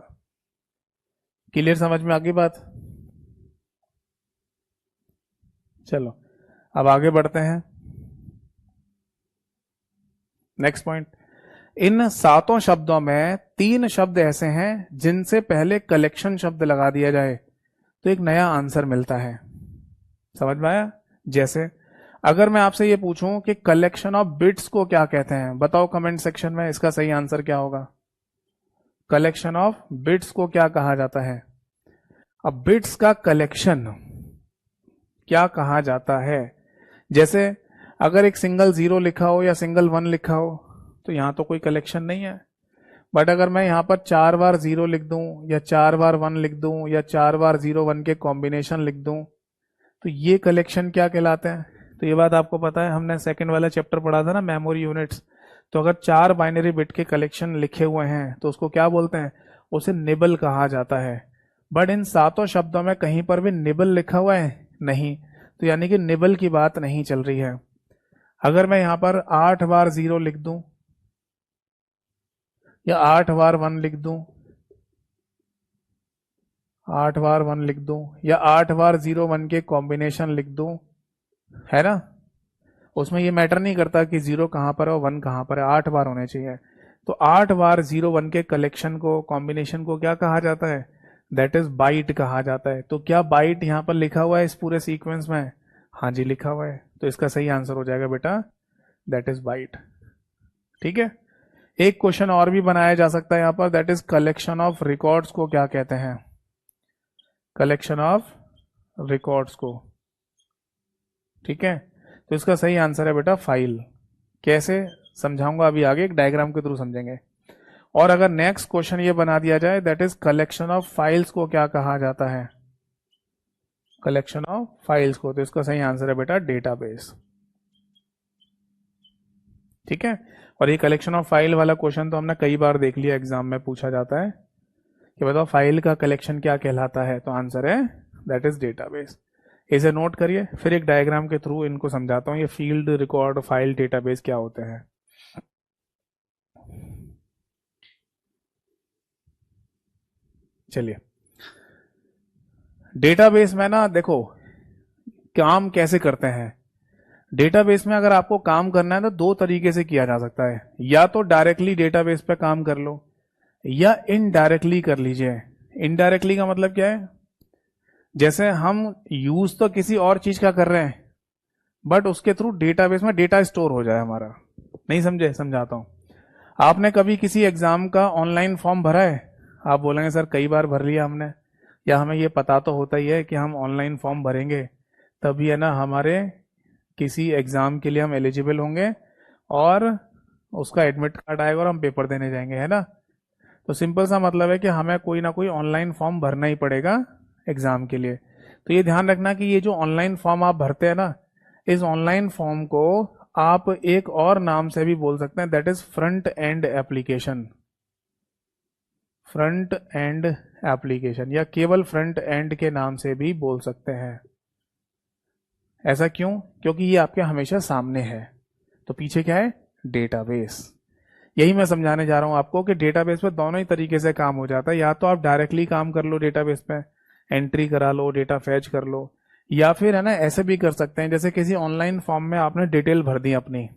क्लियर, समझ में आ गई बात। चलो अब आगे बढ़ते हैं। नेक्स्ट पॉइंट, इन सातों शब्दों में 3 शब्द ऐसे हैं जिनसे पहले कलेक्शन शब्द लगा दिया जाए तो एक नया आंसर मिलता है। समझ में आया। जैसे अगर मैं आपसे ये पूछूं कि कलेक्शन ऑफ बिट्स को क्या कहते हैं, बताओ कमेंट सेक्शन में इसका सही आंसर क्या होगा। कलेक्शन ऑफ बिट्स को क्या कहा जाता है। अब बिट्स का कलेक्शन क्या कहा जाता है, जैसे अगर एक सिंगल 0 लिखा हो या सिंगल 1 लिखा हो तो यहां तो कोई कलेक्शन नहीं है। बट अगर मैं यहां पर 4 बार 0 लिख दूं या 4 बार 1 लिख दूं या 4 बार 0 1 के कॉम्बिनेशन लिख दूं तो ये कलेक्शन क्या कहलाते हैं। तो ये बात आपको पता है, हमने सेकंड वाला चैप्टर पढ़ा था ना, मेमोरी यूनिट्स। तो अगर 4 बाइनरी बिट के कलेक्शन लिखे हुए हैं तो उसको क्या बोलते हैं, उसे निबल कहा जाता है। बट इन सातों शब्दों में कहीं पर भी निबल लिखा हुआ है नहीं, तो यानी कि निबल की बात नहीं चल रही है। अगर मैं यहां पर 8 बार 0 लिख दूं या 8 बार 1 लिख दूं, 8 बार 1 लिख दूं या 8 बार 0 1 के कॉम्बिनेशन लिख दूं, है ना, उसमें ये मैटर नहीं करता कि 0 कहां पर है और 1 कहां पर है, 8 बार होने चाहिए। तो 8 बार 0 1 के कलेक्शन को, कॉम्बिनेशन को क्या कहा जाता है? दैट इज बाइट कहा जाता है। तो क्या बाइट यहां पर लिखा हुआ है इस पूरे सीक्वेंस में? हाँ जी लिखा हुआ है। तो इसका सही आंसर हो जाएगा बेटा दैट इज बाइट। ठीक है। एक क्वेश्चन और भी बनाया जा सकता है यहां पर, that is collection of records को क्या कहते हैं? कलेक्शन ऑफ रिकॉर्ड्स को, ठीक है। तो इसका सही आंसर है बेटा फाइल। कैसे समझाऊंगा अभी आगे, एक डायग्राम के थ्रू समझेंगे। और अगर नेक्स्ट क्वेश्चन ये बना दिया जाए, that is collection of files को क्या कहा जाता है? कलेक्शन ऑफ फाइल्स को, तो इसका सही आंसर है बेटा डेटाबेस। ठीक है। और ये कलेक्शन ऑफ फाइल वाला क्वेश्चन तो हमने कई बार देख लिया, एग्जाम में पूछा जाता है कि बताओ फाइल का कलेक्शन क्या कहलाता है, तो आंसर है दैट इज डेटाबेस। इसे नोट करिए, फिर एक डायग्राम के थ्रू इनको समझाता हूं ये फील्ड, रिकॉर्ड, फाइल, डेटाबेस क्या होते हैं। चलिए, डेटाबेस में ना देखो काम कैसे करते हैं। डेटाबेस में अगर आपको काम करना है तो दो तरीके से किया जा सकता है, या तो डायरेक्टली डेटाबेस पे काम कर लो या इनडायरेक्टली कर लीजिए। इनडायरेक्टली का मतलब क्या है? जैसे हम यूज तो किसी और चीज का कर रहे हैं, बट उसके थ्रू डेटाबेस में डेटा स्टोर हो जाए हमारा। नहीं समझे? समझाता हूं। आपने कभी किसी एग्जाम का ऑनलाइन फॉर्म भरा है? आप बोलेंगे सर कई बार भर लिया हमने, या हमें ये पता तो होता ही है कि हम ऑनलाइन फॉर्म भरेंगे तभी है ना हमारे किसी एग्जाम के लिए हम एलिजिबल होंगे और उसका एडमिट कार्ड आएगा और हम पेपर देने जाएंगे, है ना। तो सिंपल सा मतलब है कि हमें कोई ना कोई ऑनलाइन फॉर्म भरना ही पड़ेगा एग्जाम के लिए। तो ये ध्यान रखना कि ये जो ऑनलाइन फॉर्म आप भरते हैं ना, इस ऑनलाइन फॉर्म को आप एक और नाम से भी बोल सकते हैं, that is front end application. Front end application, या केवल फ्रंट एंड के नाम से भी बोल सकते हैं। ऐसा क्यों? क्योंकि ये आपके हमेशा सामने है, तो पीछे क्या है? डेटाबेस। यही मैं समझाने जा रहा हूं आपको कि डेटाबेस पे दोनों ही तरीके से काम हो जाता है। या तो आप डायरेक्टली काम कर लो डेटाबेस पे, एंट्री करा लो, डेटा फैच कर लो, या फिर है ना ऐसे भी कर सकते हैं, जैसे किसी ऑनलाइन फॉर्म में आपने डिटेल भर दी अपनी,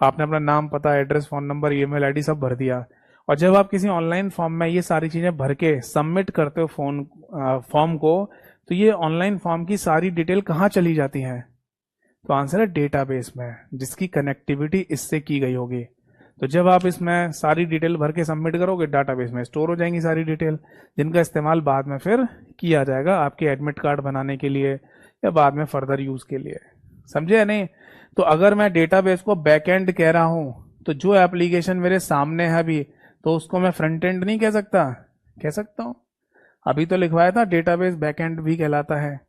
आपने अपना नाम, पता, address, phone number, email ID सब भर दिया, और जब आप किसी ऑनलाइन फॉर्म में ये सारी चीजें भर के सबमिट करते हो फॉर्म को, तो ये ऑनलाइन फॉर्म की सारी डिटेल कहाँ चली जाती है? तो आंसर है डेटाबेस में, जिसकी कनेक्टिविटी इससे की गई होगी। तो जब आप इसमें सारी डिटेल भर के सबमिट करोगे, डाटाबेस में स्टोर हो जाएंगी सारी डिटेल, जिनका इस्तेमाल बाद में फिर किया जाएगा आपके एडमिट कार्ड बनाने के लिए या बाद में फर्दर यूज के लिए। समझे या नहीं? तो अगर मैं डेटाबेस को बैकएंड कह रहा हूं, तो जो एप्लीकेशन मेरे सामने है अभी, तो उसको मैं फ्रंट एंड नहीं कह सकता? कह सकता हूं। अभी तो लिखवाया था डेटाबेस बैकएंड भी कहलाता है।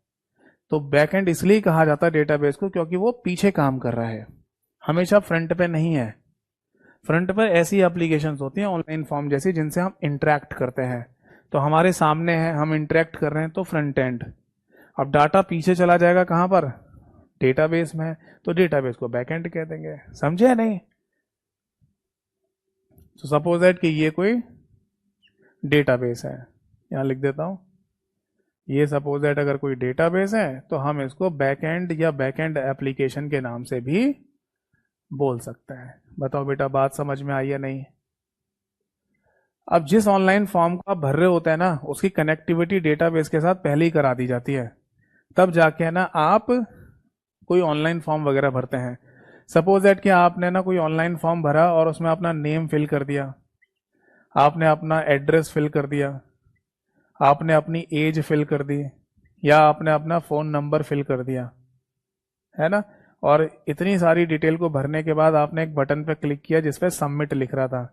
तो बैकएंड इसलिए कहा जाता है डेटाबेस को क्योंकि वो पीछे काम कर रहा है, हमेशा फ्रंट पे नहीं है। फ्रंट पर ऐसी एप्लीकेशंस होती हैं ऑनलाइन फॉर्म जैसी, जिनसे हम इंटरेक्ट करते हैं। तो हमारे सामने है, हम इंटरेक्ट कर रहे हैं, तो फ्रंट एंड। अब डाटा पीछे चला जाएगा कहां पर? डेटाबेस में, तो डेटाबेस को बैकएंड कह देंगे। समझे या नहीं? तो सपोज दैट कि ये कोई डेटाबेस है, यहां लिख देता हूं, ये सपोज दैट अगर कोई डेटाबेस है तो हम इसको बैकएंड या बैकएंड एप्लीकेशन के नाम से भी बोल सकते हैं। बताओ बेटा बात समझ में आई या नहीं? अब जिस ऑनलाइन फॉर्म को आप भर रहे होते हैं ना, उसकी कनेक्टिविटी डेटाबेस के साथ पहले ही करा दी जाती है, तब जाके है ना आप कोई ऑनलाइन फॉर्म वगैरह भरते हैं। सपोज दैट कि आपने ना कोई ऑनलाइन फॉर्म भरा और उसमें अपना नेम फिल कर दिया, आपने अपना एड्रेस फिल कर दिया, आपने अपनी एज फिल कर दी, या आपने अपना फोन नंबर फिल कर दिया, है ना। और इतनी सारी डिटेल को भरने के बाद आपने एक बटन पर क्लिक किया जिसपे सबमिट लिख रहा था।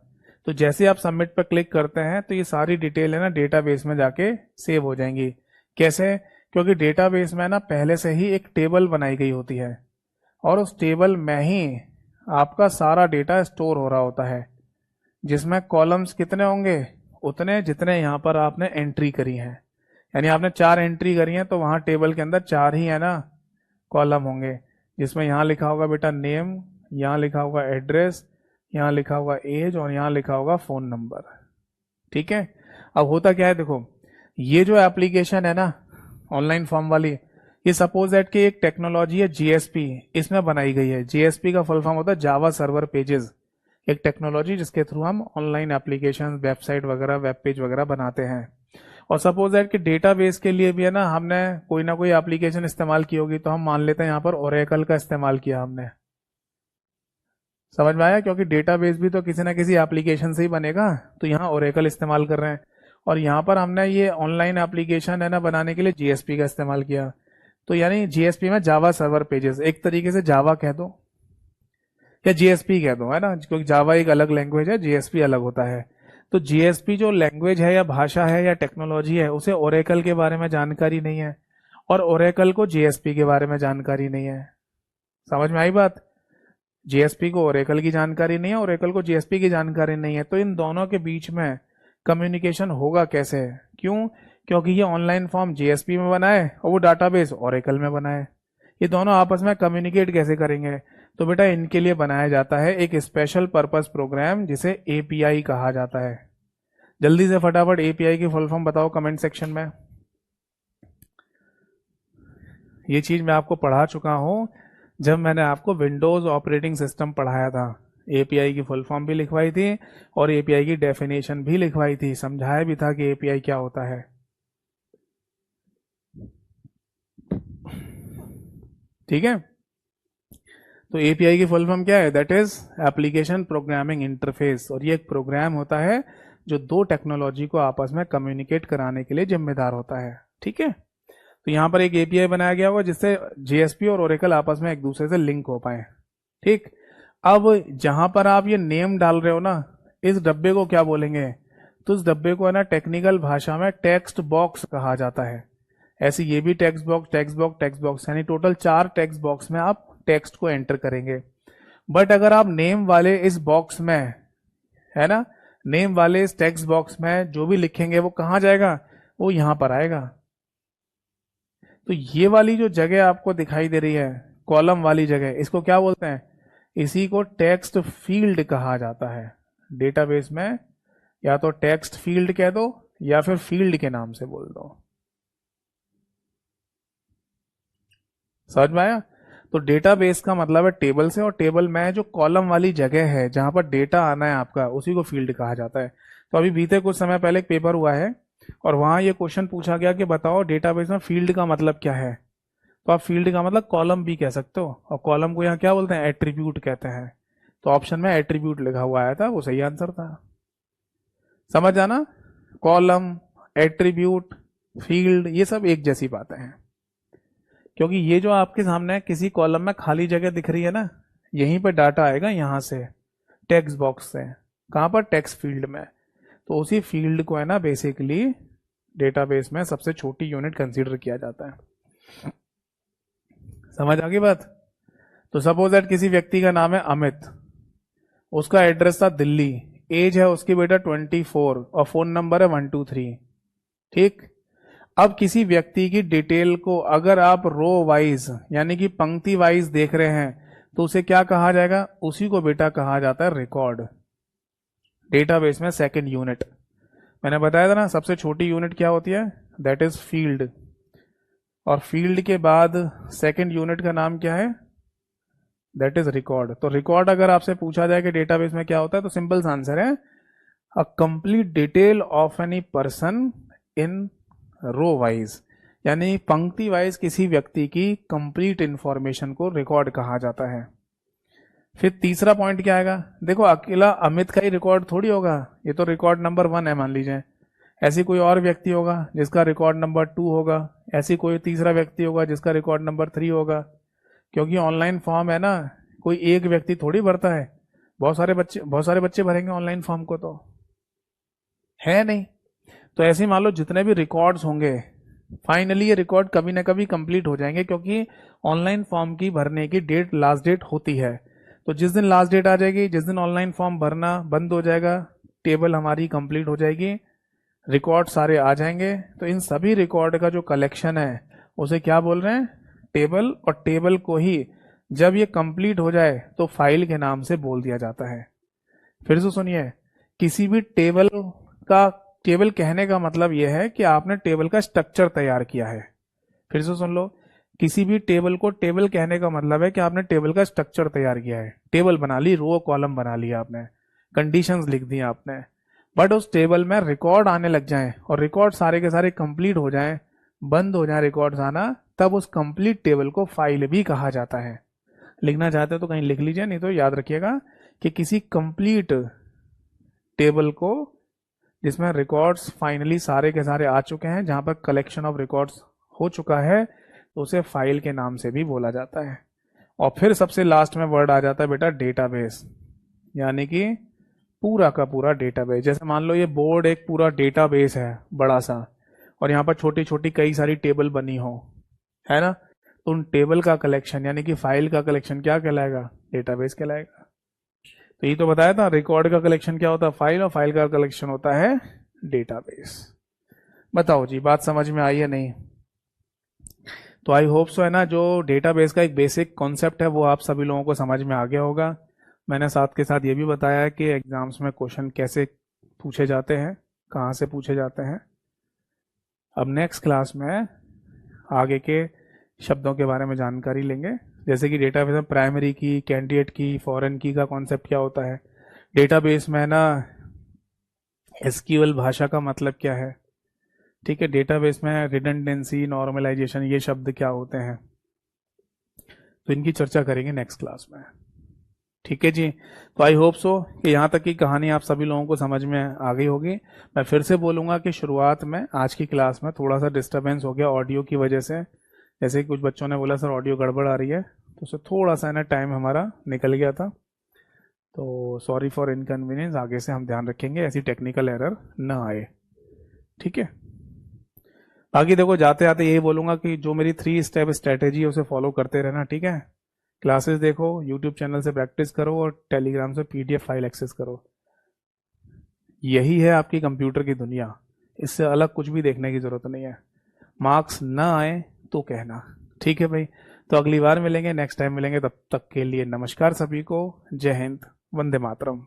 तो जैसे आप सबमिट पर क्लिक करते हैं तो ये सारी डिटेल है ना डेटाबेस में जाके सेव हो जाएंगी। कैसे? क्योंकि डेटाबेस में ना पहले से ही एक टेबल बनाई गई होती है, और उस टेबल में ही आपका सारा डेटा स्टोर हो रहा होता है, जिसमें कॉलम्स कितने होंगे? उतने जितने यहाँ पर आपने एंट्री करी है। यानी आपने 4 एंट्री करी है तो वहाँ टेबल के अंदर 4 ही है ना कॉलम होंगे, जिसमें यहाँ लिखा होगा बेटा नेम, यहाँ लिखा होगा एड्रेस, यहाँ लिखा होगा एज और यहाँ लिखा होगा फ़ोन नंबर। ठीक है। अब होता क्या है, देखो ये जो एप्लीकेशन है ना ऑनलाइन फॉर्म वाली, ये सपोज दैट कि एक टेक्नोलॉजी है जीएसपी, इसमें बनाई गई है। जीएसपी का फुल फॉर्म होता है जावा सर्वर पेजेस, एक टेक्नोलॉजी जिसके थ्रू हम ऑनलाइन एप्लीकेशन, वेबसाइट वगैरह, वेब पेज वगैरह बनाते हैं। और सपोज दैट कि डेटाबेस के लिए भी है ना हमने कोई ना कोई एप्लीकेशन इस्तेमाल की होगी, तो हम मान लेते हैं यहाँ पर ओरेकल का इस्तेमाल किया हमने। समझ में आया? क्योंकि डेटाबेस भी तो किसी ना किसी एप्लीकेशन से ही बनेगा, तो यहाँ ओरेकल इस्तेमाल कर रहे हैं। और यहाँ पर हमने ये ऑनलाइन एप्लीकेशन है ना बनाने के लिए जीएसपी का इस्तेमाल किया, तो यानी जीएसपी में जावा सर्वर पेजेस, एक तरीके से जावा कह दो या जीएसपी कह दो, है ना, क्योंकि जावा एक अलग लैंग्वेज है, जीएसपी अलग होता है। तो जीएसपी जो लैंग्वेज है या भाषा है या टेक्नोलॉजी है, उसे ओरेकल के बारे में जानकारी नहीं है और ओरेकल को जीएसपी के बारे में जानकारी नहीं है। समझ में आई बात? जीएसपी को ओरेकल की जानकारी नहीं है, ओरेकल को जीएसपी की जानकारी नहीं है, तो इन दोनों के बीच में कम्युनिकेशन होगा कैसे? क्यों? क्योंकि ये ऑनलाइन फॉर्म जीएसपी में बना है और वो डाटाबेस ओरेकल में बना है। ये दोनों आपस में कम्युनिकेट कैसे करेंगे? तो बेटा इनके लिए बनाया जाता है एक स्पेशल पर्पस प्रोग्राम जिसे एपीआई कहा जाता है। जल्दी से फटाफट एपीआई की फुल फॉर्म बताओ कमेंट सेक्शन में। ये चीज मैं आपको पढ़ा चुका हूं जब मैंने आपको विंडोज ऑपरेटिंग सिस्टम पढ़ाया था। एपीआई की फुल फॉर्म भी लिखवाई थी और एपीआई की डेफिनेशन भी लिखवाई थी, समझाया भी था कि एपीआई क्या होता है। ठीक है। तो एपीआई की फुल फॉर्म क्या है? That is application programming interface, और ये एक प्रोग्राम होता है जो दो टेक्नोलॉजी को आपस में कम्युनिकेट कराने के लिए जिम्मेदार होता है। ठीक है। तो यहाँ पर एक एपीआई बनाया गया होगा जिससे जीएसपी और ओरेकल आपस में एक दूसरे से लिंक हो पाए। ठीक। अब जहां पर आप ये नेम डाल रहे हो ना, इस डब्बे को क्या बोलेंगे? तो इस डब्बे को है ना टेक्निकल भाषा में टेक्स्ट बॉक्स कहा जाता है। ऐसे ये भी text box, text box, text box, यानी टोटल 4 टेक्स्ट बॉक्स में आप टेक्स्ट को एंटर करेंगे। बट अगर आप नेम वाले इस बॉक्स में, है ना, नेम वाले इस टेक्स्ट बॉक्स में जो भी लिखेंगे वो कहां जाएगा? वो यहां पर आएगा। तो ये वाली जो जगह आपको दिखाई दे रही है, कॉलम वाली जगह, इसको क्या बोलते हैं? इसी को टेक्स्ट फील्ड कहा जाता है। डेटाबेस में या तो टेक्स्ट फील्ड कह दो या फिर फील्ड के नाम से बोल दो। समझ में आया? तो डेटाबेस का मतलब है टेबल से, और टेबल में जो कॉलम वाली जगह है जहां पर डेटा आना है आपका, उसी को फील्ड कहा जाता है। तो अभी बीते कुछ समय पहले एक पेपर हुआ है और वहां ये क्वेश्चन पूछा गया कि बताओ डेटाबेस में फील्ड का मतलब क्या है। तो आप फील्ड का मतलब कॉलम भी कह सकते हो, और कॉलम को यहाँ क्या बोलते हैं? एट्रीब्यूट कहते हैं। तो ऑप्शन में एट्रीब्यूट लिखा हुआ आया था, वो सही आंसर था। समझ आना? कॉलम, एट्रीब्यूट, फील्ड, ये सब एक जैसी बातें हैं। क्योंकि ये जो आपके सामने किसी कॉलम में खाली जगह दिख रही है ना, यहीं पे डाटा आएगा यहां से टेक्स्ट बॉक्स से। कहां पर? टेक्स्ट फील्ड में। तो उसी फील्ड को है ना बेसिकली डेटाबेस में सबसे छोटी यूनिट कंसीडर किया जाता है। समझ आ गई बात? तो सपोज दैट किसी व्यक्ति का नाम है अमित, उसका एड्रेस था दिल्ली, एज है उसकी बेटा 24 और फोन नंबर है 123। ठीक। अब किसी व्यक्ति की डिटेल को अगर आप रो वाइज यानी कि पंक्ति वाइज देख रहे हैं तो उसे क्या कहा जाएगा? उसी को बेटा कहा जाता है रिकॉर्ड। डेटाबेस में सेकंड यूनिट मैंने बताया था ना, सबसे छोटी यूनिट क्या होती है? That is field. और फील्ड के बाद सेकंड यूनिट का नाम क्या है? That is record. तो रिकॉर्ड अगर आपसे पूछा जाए कि डेटाबेस में क्या होता है, तो सिंपल सा आंसर है a complete detail of any person in row wise, यानी पंक्ति वाइज किसी व्यक्ति की कंप्लीट इंफॉर्मेशन को रिकॉर्ड कहा जाता है। फिर तीसरा पॉइंट क्या आएगा? देखो अकेला अमित का ही रिकॉर्ड थोड़ी होगा, ये तो रिकॉर्ड नंबर 1 है मान लीजिए। ऐसी कोई और व्यक्ति होगा जिसका रिकॉर्ड नंबर 2 होगा, ऐसी कोई तीसरा व्यक्ति होगा जिसका रिकॉर्ड नंबर 3 होगा। क्योंकि ऑनलाइन फॉर्म है ना, कोई एक व्यक्ति थोड़ी भरता है, बहुत सारे बच्चे भरेंगे ऑनलाइन फॉर्म को, तो है नहीं। तो ऐसे मान लो जितने भी रिकॉर्ड्स होंगे, फाइनली ये रिकॉर्ड कभी ना कभी कंप्लीट हो जाएंगे, क्योंकि ऑनलाइन फॉर्म की भरने की डेट लास्ट डेट होती है। तो जिस दिन लास्ट डेट आ जाएगी, जिस दिन ऑनलाइन फॉर्म भरना बंद हो जाएगा, टेबल हमारी कंप्लीट हो जाएगी, रिकॉर्ड सारे आ जाएंगे। तो इन सभी रिकॉर्ड का जो कलेक्शन है उसे क्या बोल रहे हैं, टेबल। और टेबल को ही जब ये कंप्लीट हो जाए तो फाइल के नाम से बोल दिया जाता है। फिर से सुनिए, किसी भी टेबल का, टेबल कहने का मतलब यह है कि आपने टेबल का स्ट्रक्चर तैयार किया है। फिर से सुन लो, किसी भी टेबल को टेबल कहने का मतलब है कि आपने टेबल का स्ट्रक्चर तैयार किया है, टेबल बना ली, रो कॉलम बना लिया आपने, कंडीशंस लिख दी आपने। बट उस टेबल में रिकॉर्ड आने लग जाएं और रिकॉर्ड सारे के सारे कंप्लीट हो जाएं, बंद हो जाए रिकॉर्ड्स आना, तब उस कंप्लीट टेबल को फाइल भी कहा जाता है। लिखना चाहते हो तो कहीं लिख लीजिए, नहीं तो याद रखिएगा कि किसी कंप्लीट टेबल को जिसमें रिकॉर्ड्स फाइनली सारे के सारे आ चुके हैं, जहां पर कलेक्शन ऑफ रिकॉर्ड्स हो चुका है, तो उसे फाइल के नाम से भी बोला जाता है। और फिर सबसे लास्ट में वर्ड आ जाता है बेटा डेटाबेस, यानी कि पूरा का पूरा डेटाबेस। जैसे मान लो ये बोर्ड एक पूरा डेटाबेस है बड़ा सा, और यहाँ पर छोटी छोटी कई सारी टेबल बनी हो, है ना, तो उन टेबल का कलेक्शन यानी कि फाइल का कलेक्शन क्या कहलाएगा, डेटाबेस कहलाएगा। तो ये तो बताया था, रिकॉर्ड का कलेक्शन क्या होता है, फाइल, और फाइल का कलेक्शन होता है डेटाबेस। बताओ जी, बात समझ में आई है नहीं? तो आई होप सो, है ना, जो डेटाबेस का एक बेसिक कॉन्सेप्ट है वो आप सभी लोगों को समझ में आ गया होगा। मैंने साथ के साथ ये भी बताया है कि एग्जाम्स में क्वेश्चन कैसे पूछे जाते हैं, कहाँ से पूछे जाते हैं। अब नेक्स्ट क्लास में आगे के शब्दों के बारे में जानकारी लेंगे, जैसे कि डेटाबेस में प्राइमरी की, कैंडिडेट की, फॉरेन की का कॉन्सेप्ट क्या होता है, डेटाबेस में ना एसक्यूएल भाषा का मतलब क्या है, ठीक है, डेटाबेस में रिडंडेंसी, नॉर्मलाइजेशन, ये शब्द क्या होते हैं, तो इनकी चर्चा करेंगे नेक्स्ट क्लास में। ठीक है जी, तो आई होप सो कि यहाँ तक की कहानी आप सभी लोगों को समझ में आ गई होगी। मैं फिर से बोलूँगा कि शुरुआत में आज की क्लास में थोड़ा सा डिस्टर्बेंस हो गया ऑडियो की वजह से, जैसे कि कुछ बच्चों ने बोला सर ऑडियो गड़बड़ आ रही है, तो उससे थोड़ा सा ना टाइम हमारा निकल गया था, तो सॉरी फॉर इनकन्वीनियंस। आगे से हम ध्यान रखेंगे ऐसी टेक्निकल एरर ना आए, ठीक है। बाकी देखो, जाते आते यही बोलूँगा कि जो मेरी 3 स्टेप स्ट्रेटेजी है उसे फॉलो करते रहना, ठीक है। क्लासेस देखो, यूट्यूब चैनल से प्रैक्टिस करो, और टेलीग्राम से पीडीएफ फाइल एक्सेस करो। यही है आपकी कंप्यूटर की दुनिया, इससे अलग कुछ भी देखने की जरूरत नहीं है। मार्क्स ना आए तो कहना, ठीक है भाई। तो अगली बार मिलेंगे, नेक्स्ट टाइम मिलेंगे, तब तक के लिए नमस्कार सभी को, जय हिंद, वंदे मातरम।